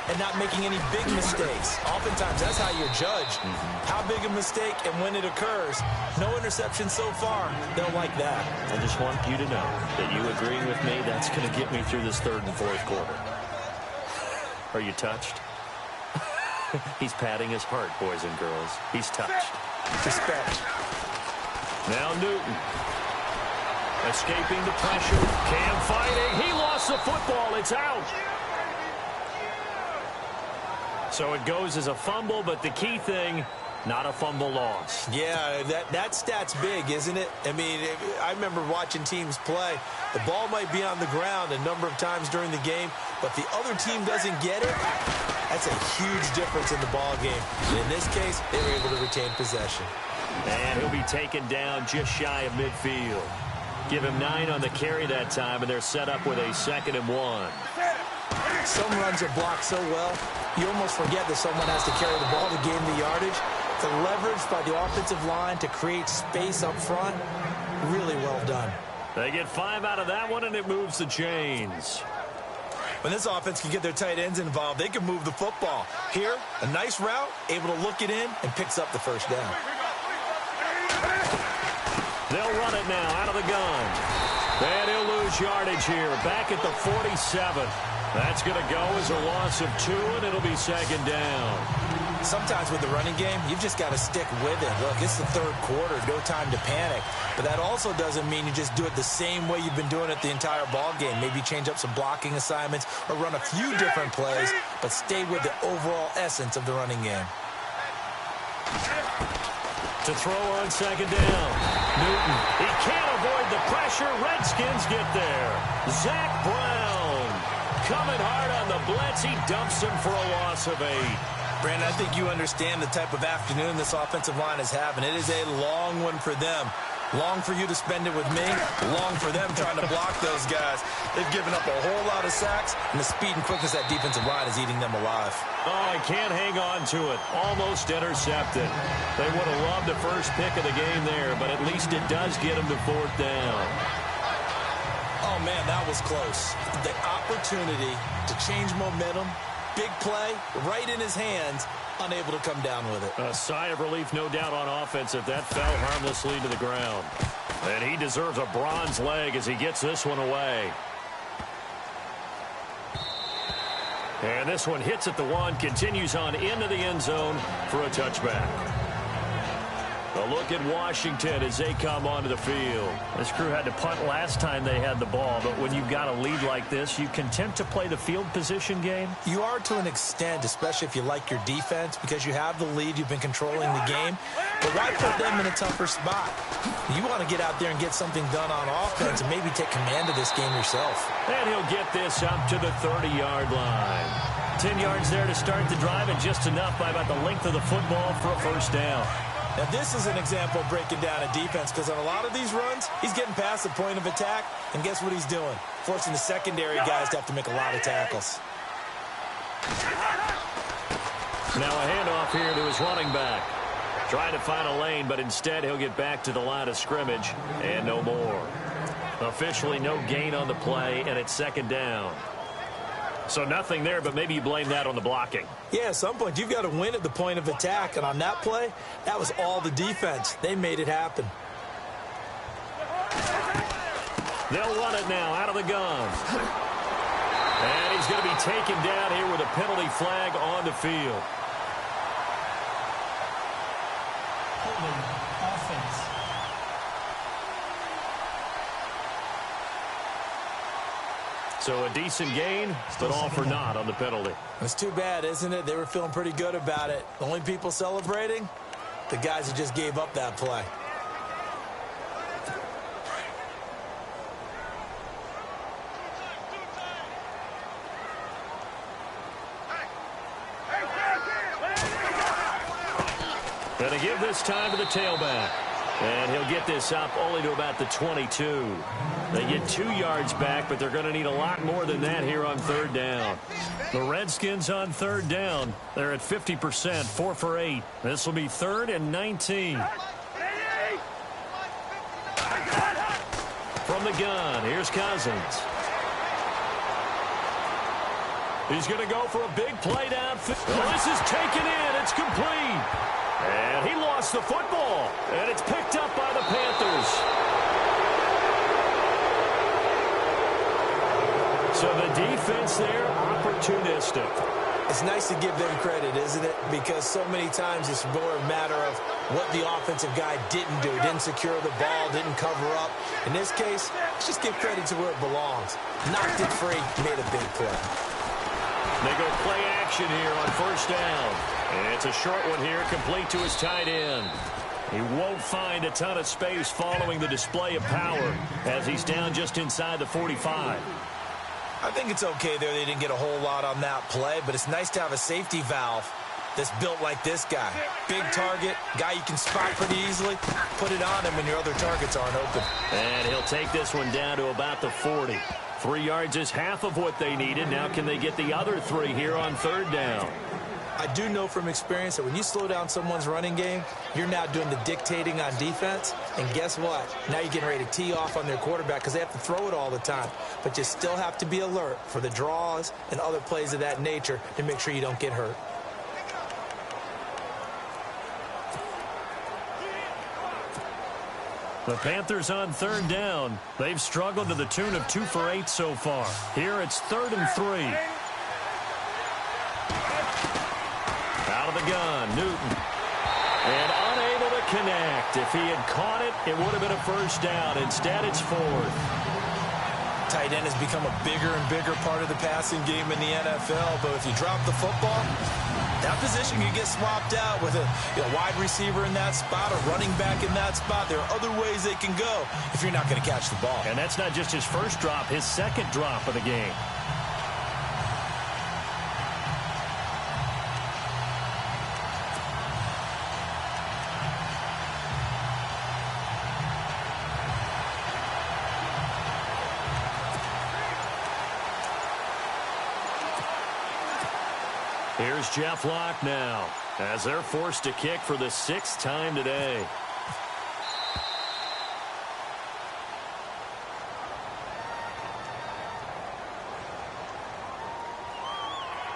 and not making any big mistakes. Oftentimes, that's how you're judged. How big a mistake and when it occurs. No interception so far. Don't like that. I just want you to know that you agreeing with me, that's going to get me through this 3rd and 4th quarter. Are you touched? He's patting his heart, boys and girls. He's touched. Respect. Now Newton. Escaping the pressure. Cam fighting. He lost the football. It's out. So it goes as a fumble, but the key thing, not a fumble loss. Yeah, that stat's big, isn't it? I mean, I remember watching teams play. The ball might be on the ground a number of times during the game, but the other team doesn't get it. That's a huge difference in the ball game. And in this case, they were able to retain possession. And he'll be taken down just shy of midfield. Give him 9 on the carry that time, and they're set up with a 2nd and 1. Some runs are blocked so well, you almost forget that someone has to carry the ball to gain the yardage. The leverage by the offensive line to create space up front, really well done. They get 5 out of that one, and it moves the chains. When this offense can get their tight ends involved, they can move the football. Here, a nice route, able to look it in, and picks up the first down. They'll run it now out of the gun. And he'll lose yardage here, back at the 47. That's going to go as a loss of 2, and it'll be 2nd down. Sometimes with the running game, you've just got to stick with it. Look, it's the 3rd quarter, no time to panic. But that also doesn't mean you just do it the same way you've been doing it the entire ball game. Maybe change up some blocking assignments or run a few different plays, but stay with the overall essence of the running game. to throw on second down. Newton, he can't avoid the pressure. Redskins get there. Zach Brown coming hard on the blitz. He dumps him for a loss of 8. Brandon, I think you understand the type of afternoon this offensive line is having. It is a long one for them. Long for you to spend it with me. Long for them trying to block those guys. They've given up a whole lot of sacks, and the speed and quickness of that defensive line is eating them alive. Oh, I can't hang on to it. Almost intercepted. They would have loved the first pick of the game there, but at least it does get them to 4th down. Oh, man, that was close. The opportunity to change momentum, big play, right in his hands, unable to come down with it. A sigh of relief, no doubt, on offense if that fell harmlessly to the ground. And he deserves a bronze leg as he gets this one away. And this one hits at the 1, continues on into the end zone for a touchback. A look at Washington as they come onto the field. This crew had to punt last time they had the ball, but when you've got a lead like this, you content to play the field position game? You are to an extent, especially if you like your defense, because you have the lead, you've been controlling the game. But why put them in a tougher spot? You want to get out there and get something done on offense and maybe take command of this game yourself. And he'll get this up to the 30-yard line. 10 yards there to start the drive, and just enough by about the length of the football for a first down. Now, this is an example of breaking down a defense, because on a lot of these runs, he's getting past the point of attack, and guess what he's doing? Forcing the secondary guys to have to make a lot of tackles. Now a handoff here to his running back. Trying to find a lane, but instead he'll get back to the line of scrimmage, and no more. Officially no gain on the play, and it's 2nd down. So nothing there, but maybe you blame that on the blocking. Yeah, at some point you've got to win at the point of attack, and on that play, that was all the defense. They made it happen. They'll run it now out of the gun. And he's going to be taken down here with a penalty flag on the field. Offense. So a decent gain, but all for naught on the penalty. It's too bad, isn't it? They were feeling pretty good about it. The only people celebrating, the guys who just gave up that play. Going to give this time to the tailback. And he'll get this up only to about the 22. They get 2 yards back, but they're going to need a lot more than that here on 3rd down. The Redskins on 3rd down. They're at 50%, 4 for 8. This will be 3rd and 19. From the gun, here's Cousins. He's going to go for a big play downfield. Oh, this is taken in. It's complete. And he lost the football. And it's picked up by the Panthers. So the defense there, opportunistic. It's nice to give them credit, isn't it? Because so many times it's more a matter of what the offensive guy didn't do. Didn't secure the ball, didn't cover up. In this case, let's just give credit to where it belongs. Knocked it free, made a big play. They go play action here on 1st down. And it's a short one here, complete to his tight end. He won't find a ton of space following the display of power as he's down just inside the 45. I think it's okay there. They didn't get a whole lot on that play, but it's nice to have a safety valve that's built like this guy. Big target, guy you can spot pretty easily. Put it on him and your other targets aren't open. And he'll take this one down to about the 40. 3 yards is half of what they needed. Now can they get the other 3 here on 3rd down? I do know from experience that when you slow down someone's running game, you're now doing the dictating on defense. And guess what? Now you're getting ready to tee off on their quarterback because they have to throw it all the time. But you still have to be alert for the draws and other plays of that nature to make sure you don't get hurt. The Panthers on 3rd down. They've struggled to the tune of 2 for 8 so far. Here it's 3rd and 3. Out of the gun, Newton. And unable to connect. If he had caught it, it would have been a first down. Instead, it's 4th. Tight end has become a bigger and bigger part of the passing game in the NFL, but if you drop the football, That position can get swapped out with a wide receiver in that spot, a running back in that spot. There are other ways they can go if you're not going to catch the ball. And that's not just his first drop, his second drop of the game. Here's Jeff Locke now, as they're forced to kick for the 6th time today.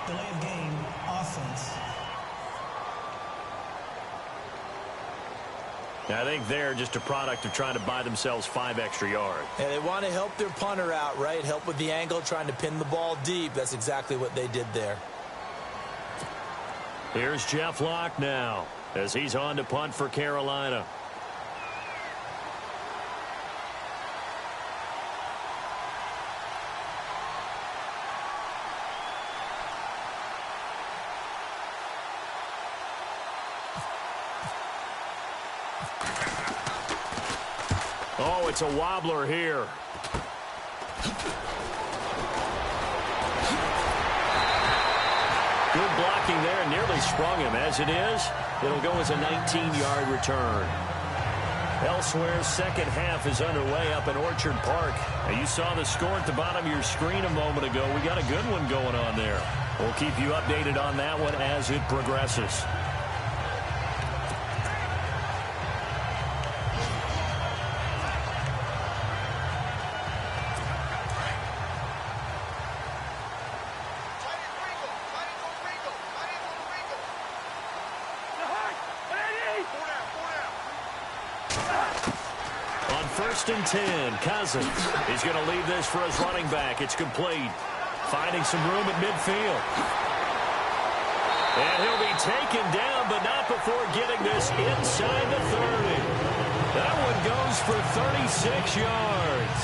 Delay of game, offense. I think they're just a product of trying to buy themselves 5 extra yards. And they want to help their punter out, right? Help with the angle, trying to pin the ball deep. That's exactly what they did there. Here's Jeff Locke now, as he's on to punt for Carolina. Oh, it's a wobbler here. Good blocking there, nearly sprung him. As it is, it'll go as a 19-yard return. Elsewhere, second half is underway up in Orchard Park. Now, you saw the score at the bottom of your screen a moment ago. We got a good one going on there. We'll keep you updated on that one as it progresses. First and 10, Cousins. He's going to leave this for his running back. It's complete. Finding some room at midfield. And he'll be taken down, but not before getting this inside the 30. That one goes for 36 yards.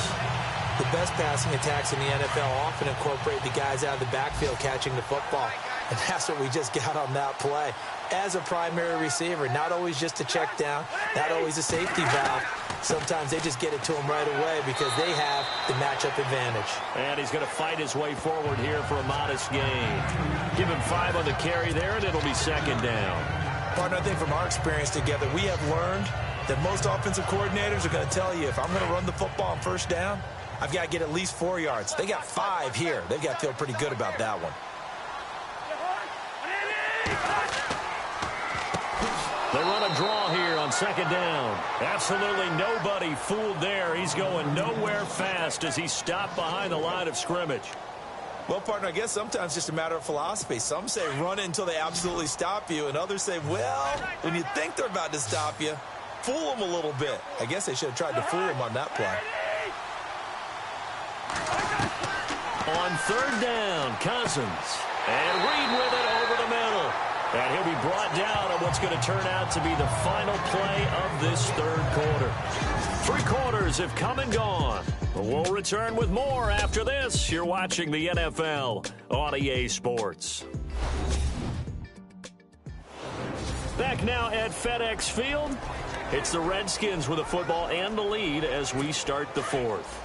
The best passing attacks in the NFL often incorporate the guys out of the backfield catching the football. And that's what we just got on that play. As a primary receiver, not always just a check down, not always a safety valve. Sometimes they just get it to him right away because they have the matchup advantage. And he's going to fight his way forward here for a modest gain. Give him 5 on the carry there, and it'll be second down. Partner, I think from our experience together, we have learned that most offensive coordinators are going to tell you, if I'm going to run the football on first down, I've got to get at least 4 yards. They got 5 here. They've got to feel pretty good about that one. They run a draw here on second down. Absolutely nobody fooled there. He's going nowhere fast as he's stopped behind the line of scrimmage. Well, partner, I guess sometimes it's just a matter of philosophy. Some say run until they absolutely stop you, and others say, well, when you think they're about to stop you, fool them a little bit. I guess they should have tried to fool him on that play. On third down, Cousins. And Reed with it over the middle. And he'll be brought down on what's going to turn out to be the final play of this third quarter. 3 quarters have come and gone. We'll return with more after this. You're watching the NFL on EA Sports. Back now at FedEx Field. It's the Redskins with the football and the lead as we start the fourth.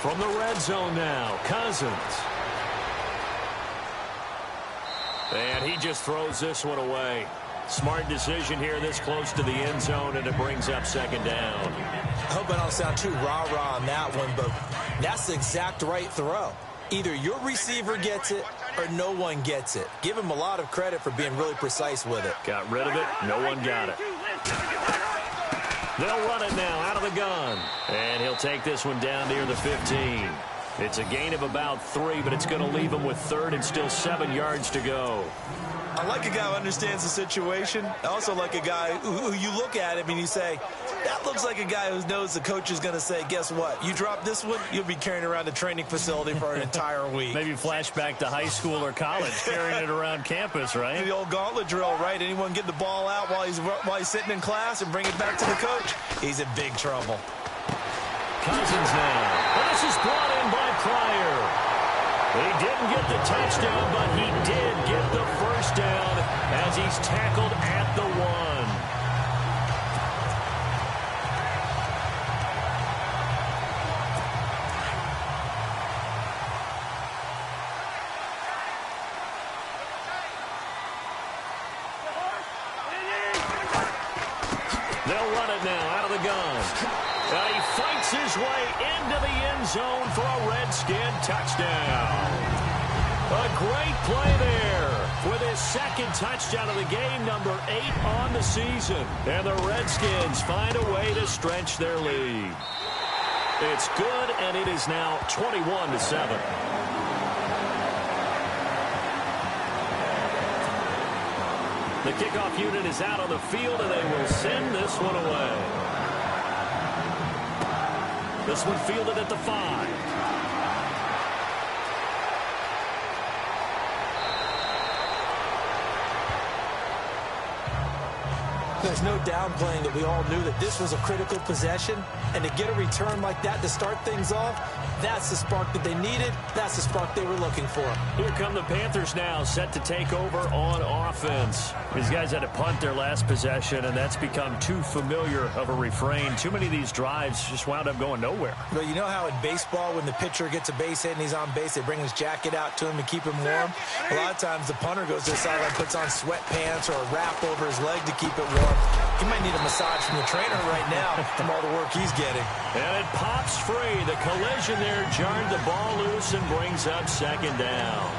From the red zone now, Cousins. And he just throws this one away. Smart decision here this close to the end zone, and it brings up second down. I hope I don't sound too rah-rah on that one, but that's the exact right throw. Either your receiver gets it or no one gets it. Give him a lot of credit for being really precise with it. Got rid of it. No one got it. They'll run it now out of the gun. And he'll take this one down near the 15. It's a gain of about 3, but it's going to leave him with third and still 7 yards to go. I like a guy who understands the situation. I also like a guy who you look at him and you say, that looks like a guy who knows the coach is going to say, guess what? You drop this one, you'll be carrying around the training facility for an entire week. Maybe flashback to high school or college, carrying it around campus, right? The old gauntlet drill, right? Anyone get the ball out while he's sitting in class and bring it back to the coach? He's in big trouble. Cousins now. And this is brought in by Pryor. He didn't get the touchdown, but he did get the first down as he's tackled at the 1. They'll run it now out of the gun. And he fights his way into the end zone for a Redskin touchdown. A great play there with his second touchdown of the game, number 8 on the season. And the Redskins find a way to stretch their lead. It's good, and it is now 21-7. The kickoff unit is out on the field, and they will send this one away. This one fielded at the 5. There's no downplaying that we all knew that this was a critical possession, and to get a return like that to start things off, that's the spark that they needed. That's the spark they were looking for. Here come the Panthers now, set to take over on offense. These guys had to punt their last possession, and that's become too familiar of a refrain. Too many of these drives just wound up going nowhere. Well, you know how in baseball, when the pitcher gets a base hit and he's on base, they bring his jacket out to him to keep him warm? A lot of times the punter goes to the sideline, puts on sweatpants or a wrap over his leg to keep it warm. He might need a massage from the trainer right now from all the work he's getting. And it pops free. The collision there jarred the ball loose and brings up second down.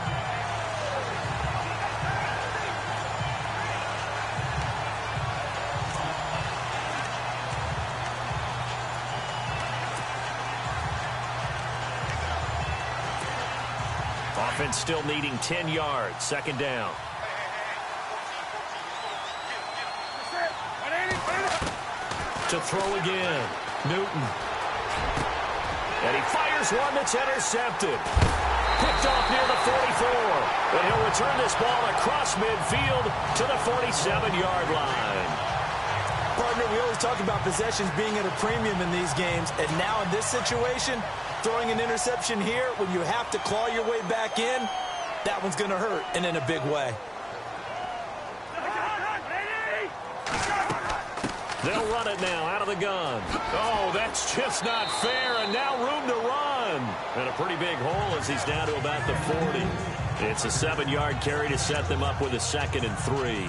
Offense still needing 10 yards. Second down. To throw again. Newton. And he fires one that's intercepted. Picked off near the 44. And he'll return this ball across midfield to the 47-yard line. Partner, we always talk about possessions being at a premium in these games. And now in this situation, throwing an interception here when you have to claw your way back in, that one's going to hurt, and in a big way. They'll run it now out of the gun. Oh, that's just not fair, and now room to run. And a pretty big hole as he's down to about the 40. It's a 7-yard carry to set them up with a 2nd and 3.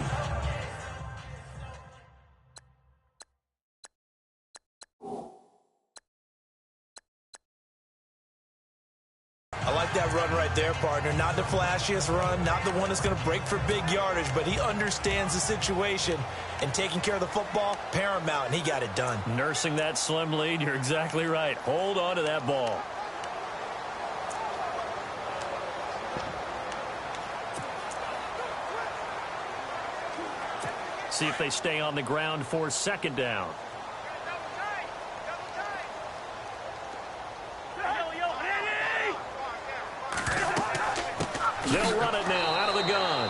I like that run right there, partner. Not the flashiest run, not the one that's going to break for big yardage, but he understands the situation, and taking care of the football, paramount, and he got it done. Nursing that slim lead, you're exactly right. Hold on to that ball. See if they stay on the ground for second down. They'll run it now out of the gun.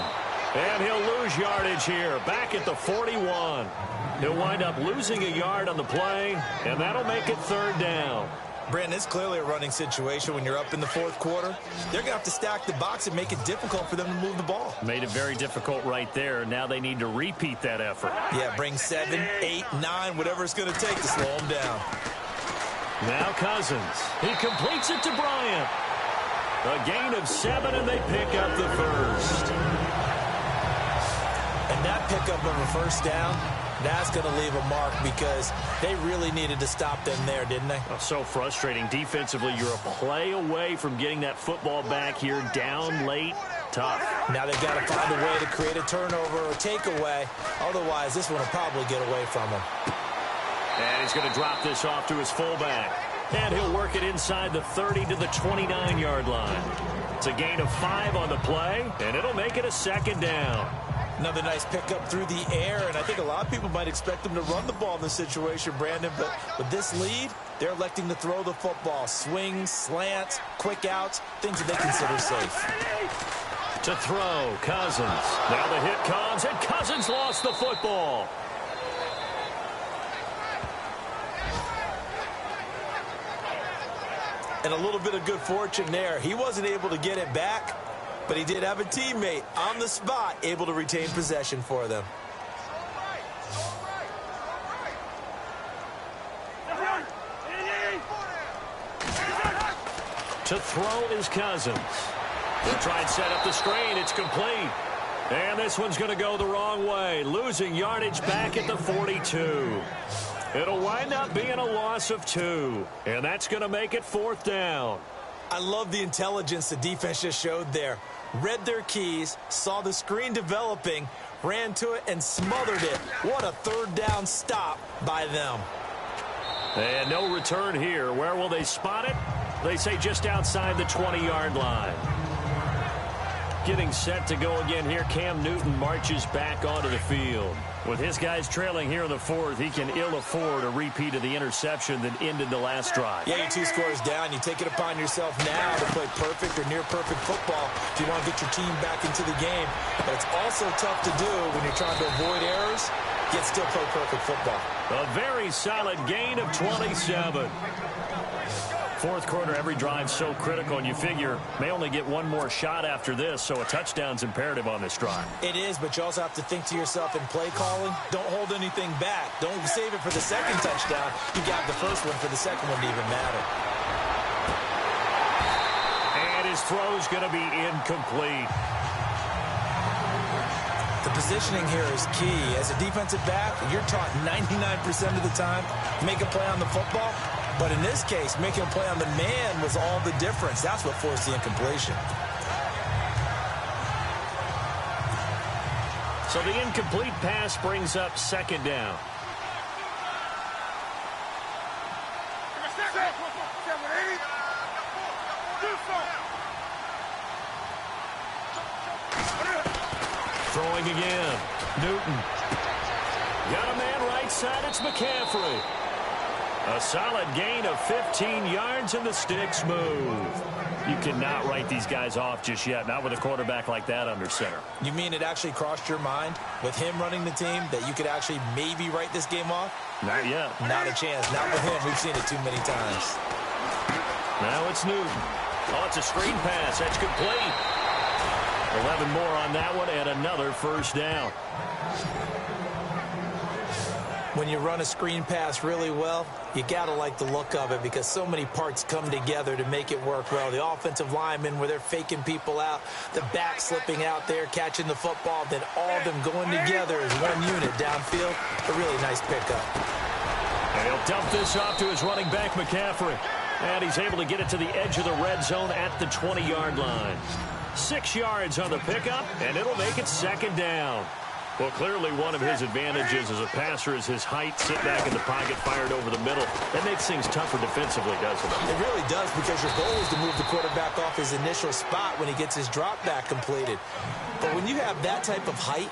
And he'll lose yardage here, back at the 41. He'll wind up losing a yard on the play, and that'll make it 3rd down. Brandon, it's clearly a running situation when you're up in the 4th quarter. They're going to have to stack the box and make it difficult for them to move the ball. Made it very difficult right there. Now they need to repeat that effort. Yeah, bring 7, 8, 9, whatever it's going to take to slow them down. Now Cousins. He completes it to Bryant. A gain of 7, and they pick up the first. And that pickup of a first down, that's going to leave a mark because they really needed to stop them there, didn't they? Oh, so frustrating. Defensively, you're a play away from getting that football back here, down late. Tough. Now they've got to find a way to create a turnover or takeaway. Otherwise, this one will probably get away from them. And he's going to drop this off to his fullback. And he'll work it inside the 30 to the 29-yard line. It's a gain of 5 on the play, and it'll make it a 2nd down. Another nice pickup through the air, and I think a lot of people might expect them to run the ball in this situation, Brandon, but with this lead, they're electing to throw the football. Swings, slants, quick outs, things that they consider safe. To throw, Cousins. Now the hit comes, and Cousins lost the football. And a little bit of good fortune there. He wasn't able to get it back, but he did have a teammate on the spot able to retain possession for them. To throw is Cousins. He'll try and set up the screen. It's complete. And this one's going to go the wrong way, losing yardage back at the 42. It'll wind up being a loss of 2, and that's going to make it 4th down. I love the intelligence the defense just showed there. Read their keys, saw the screen developing, ran to it, and smothered it. What a 3rd down stop by them. And no return here. Where will they spot it? They say just outside the 20-yard line. Getting set to go again here, Cam Newton marches back onto the field. With his guys trailing here in the 4th, he can ill afford a repeat of the interception that ended the last drive. Yeah, you're 2 scores down. You take it upon yourself now to play perfect or near-perfect football if you want to get your team back into the game. But it's also tough to do when you're trying to avoid errors, yet still play perfect football. A very solid gain of 27. 4th quarter, every drive so critical, and you figure may only get one more shot after this, so a touchdown's imperative on this drive. It is, but you also have to think to yourself in play calling, don't hold anything back. Don't save it for the 2nd touchdown. You got the 1st one for the 2nd one to even matter. And his throw's going to be incomplete. The positioning here is key. As a defensive back, you're taught 99% of the time, make a play on the football. But in this case, making a play on the man was all the difference. That's what forced the incompletion. So the incomplete pass brings up 2nd down. Throwing again. Newton. Got a man right side. It's McCaffrey. A solid gain of 15 yards, and the sticks move. You cannot write these guys off just yet, not with a quarterback like that under center. You mean it actually crossed your mind with him running the team that you could actually maybe write this game off? Not yet. Not a chance. Not with him. We've seen it too many times. Now it's Newton. Oh, it's a screen pass. That's complete. 11 more on that one, and another 1st down. When you run a screen pass really well, you got to like the look of it because so many parts come together to make it work well. The offensive linemen where they're faking people out, the back slipping out there, catching the football, then all of them going together as one unit downfield. A really nice pickup. And he'll dump this off to his running back, McCaffrey. And he's able to get it to the edge of the red zone at the 20-yard line. 6 yards on the pickup, and it'll make it 2nd down. Well, clearly one of his advantages as a passer is his height, sit back in the pocket, fired over the middle. That makes things tougher defensively, doesn't it? It really does because your goal is to move the quarterback off his initial spot when he gets his drop back completed. But when you have that type of height,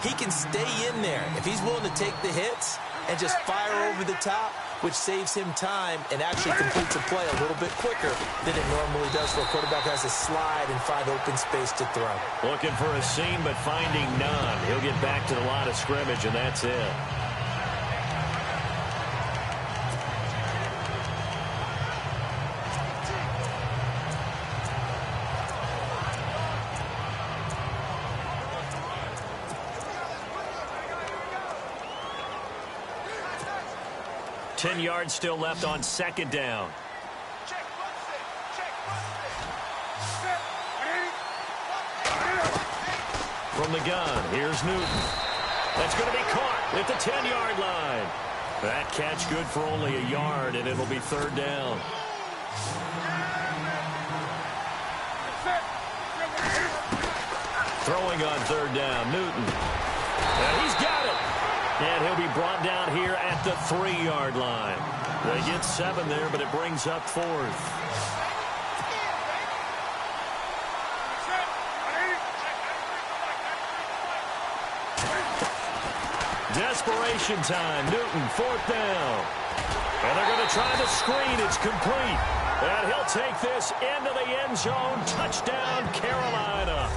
he can stay in there. If he's willing to take the hits and just fire over the top, which saves him time and actually completes a play a little bit quicker than it normally does for a quarterback who has to slide and find open space to throw. Looking for a seam, but finding none. He'll get back to the line of scrimmage, and that's it. Ten yards still left on 2nd down. From the gun, here's Newton. That's going to be caught at the 10-yard line. That catch good for only a yard, and it'll be 3rd down. Throwing on 3rd down, Newton. And he's got it. And he'll be brought down here at the 3-yard line. They get 7 there, but it brings up 4th. Desperation time. Newton, 4th down. And they're going to try the screen. It's complete. And he'll take this into the end zone. Touchdown, Carolina.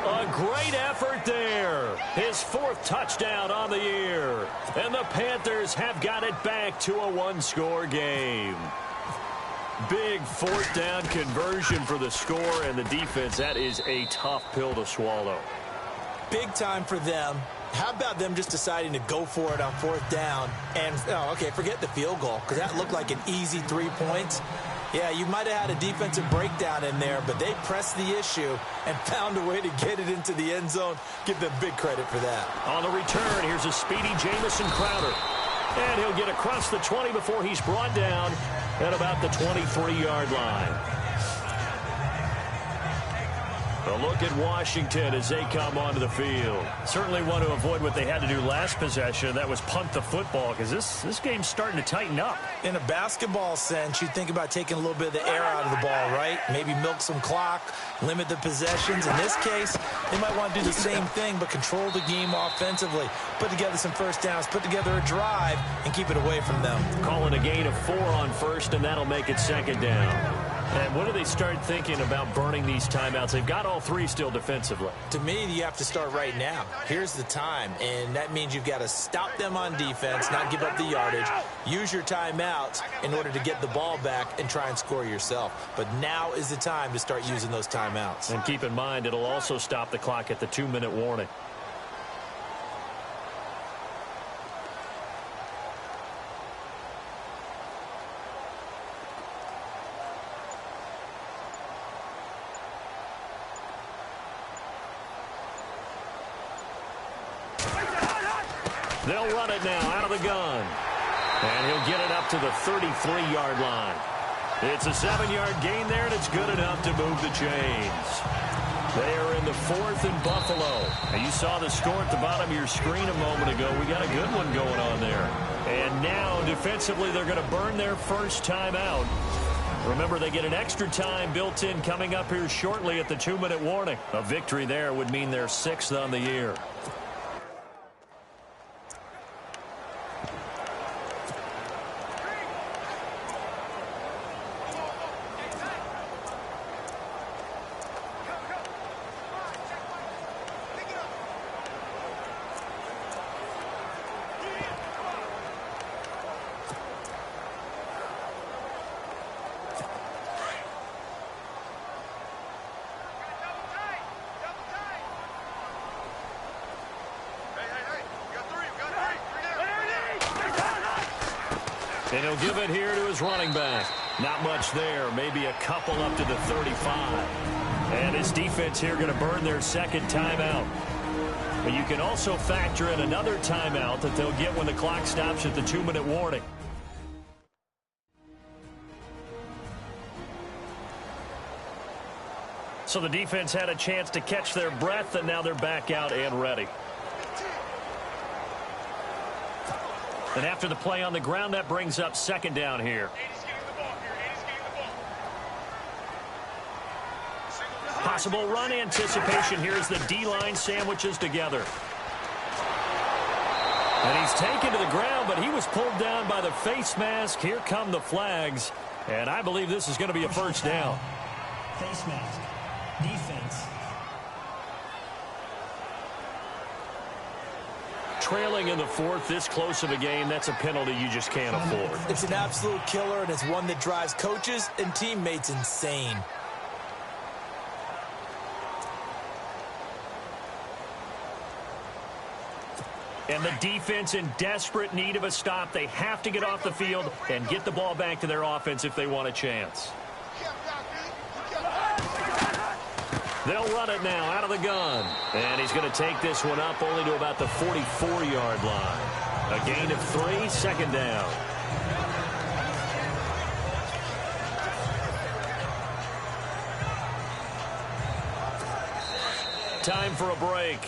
A great effort there. His 4th touchdown on the year. And the Panthers have got it back to a 1-score game. Big fourth down conversion for the score, and the defense, that is a tough pill to swallow. Big time for them. How about them just deciding to go for it on fourth down? And, okay, forget the field goal, because that looked like an easy 3 points. Yeah, you might have had a defensive breakdown in there, but they pressed the issue and found a way to get it into the end zone. Give them big credit for that. On the return, here's a speedy Jamison Crowder. And he'll get across the 20 before he's brought down at about the 23-yard line. A look at Washington as they come onto the field. Certainly want to avoid what they had to do last possession. That was punt the football, because this game's starting to tighten up. In a basketball sense, you think about taking a little bit of the air out of the ball, right? Maybe milk some clock, limit the possessions. In this case, they might want to do the same thing, but control the game offensively. Put together some first downs, put together a drive, and keep it away from them. Calling a gain of 4 on first, and that'll make it second down. And when do they start thinking about burning these timeouts? They've got all 3 still defensively. To me, you have to start right now. Here's the time, and that means you've got to stop them on defense, not give up the yardage, use your timeouts in order to get the ball back and try and score yourself. But now is the time to start using those timeouts. And keep in mind, it'll also stop the clock at the 2-minute warning. They'll run it now out of the gun. And he'll get it up to the 33-yard line. It's a 7-yard gain there, and it's good enough to move the chains. They are in the 4th and Buffalo. And you saw the score at the bottom of your screen a moment ago. We got a good one going on there. And now, defensively, they're going to burn their first time out. Remember, they get an extra time built in coming up here shortly at the 2-minute warning. A victory there would mean they're 6th on the year. And he'll give it here to his running back. Not much there. Maybe a couple up to the 35. And his defense here going to burn their second timeout. But you can also factor in another timeout that they'll get when the clock stops at the 2-minute warning. So the defense had a chance to catch their breath, and now they're back out and ready. And after the play on the ground, that brings up second down here. Possible run anticipation here as the D-line sandwiches together. And he's taken to the ground, but he was pulled down by the face mask. Here come the flags. And I believe this is going to be a first down. Face mask. Defense. Trailing in the 4th, this close of a game, that's a penalty you just can't afford. It's an absolute killer, and it's one that drives coaches and teammates insane. And the defense in desperate need of a stop. They have to get off the field and get the ball back to their offense if they want a chance. They'll run it now out of the gun. And he's going to take this one up only to about the 44-yard line. A gain of 3, second down. Time for a break.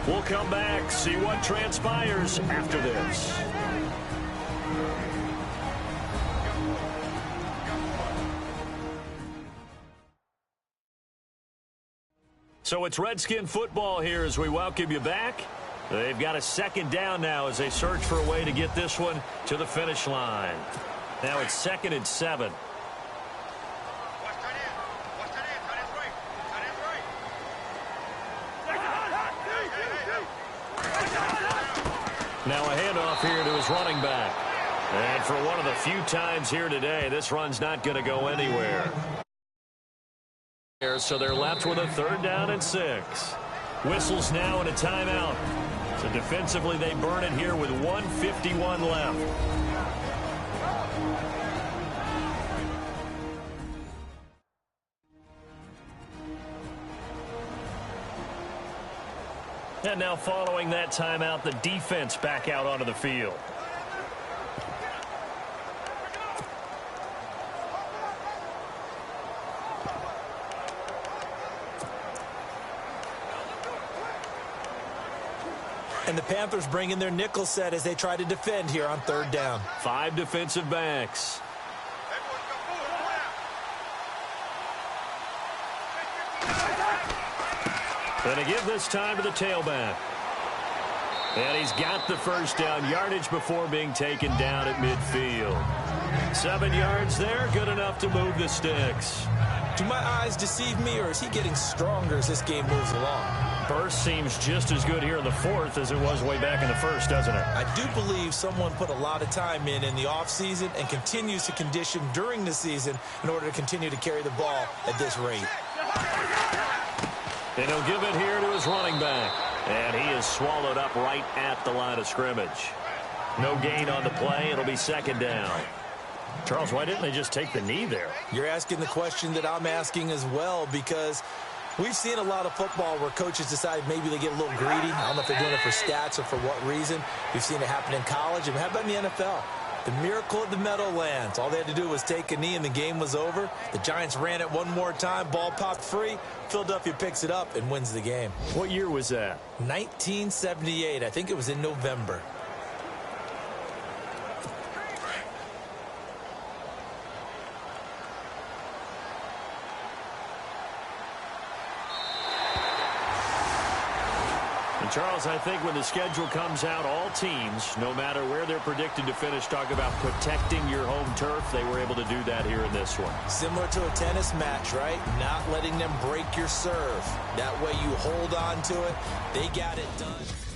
We'll come back, see what transpires after this. So it's Redskin football here as we welcome you back. They've got a second down now as they search for a way to get this one to the finish line. Now it's 2nd and 7. Now a handoff here to his running back. And for one of the few times here today, this run's not going to go anywhere. So they're left with a 3rd down and 6. Whistles now and a timeout. So defensively, they burn it here with 1:51 left. And now following that timeout, the defense back out onto the field. And the Panthers bring in their nickel set as they try to defend here on 3rd down. 5 defensive backs. Going to give this time to the tailback. And he's got the 1st down yardage before being taken down at midfield. 7 yards there, good enough to move the sticks. Do my eyes deceive me, or is he getting stronger as this game moves along? Burst seems just as good here in the 4th as it was way back in the 1st, doesn't it? I do believe someone put a lot of time in the offseason and continues to condition during the season in order to continue to carry the ball at this rate. And he'll give it here to his running back. And he is swallowed up right at the line of scrimmage. No gain on the play. It'll be 2nd down. Charles, why didn't they just take the knee there? You're asking the question that I'm asking as well, because we've seen a lot of football where coaches decide maybe they get a little greedy. I don't know if they're doing it for stats or for what reason. We've seen it happen in college. And how about in the NFL? The miracle of the Meadowlands. All they had to do was take a knee and the game was over. The Giants ran it one more time. Ball popped free. Philadelphia picks it up and wins the game. What year was that? 1978. I think it was in November. Charles, I think when the schedule comes out, all teams, no matter where they're predicted to finish, talk about protecting your home turf. They were able to do that here in this one. Similar to a tennis match, right? Not letting them break your serve. That way you hold on to it. They got it done.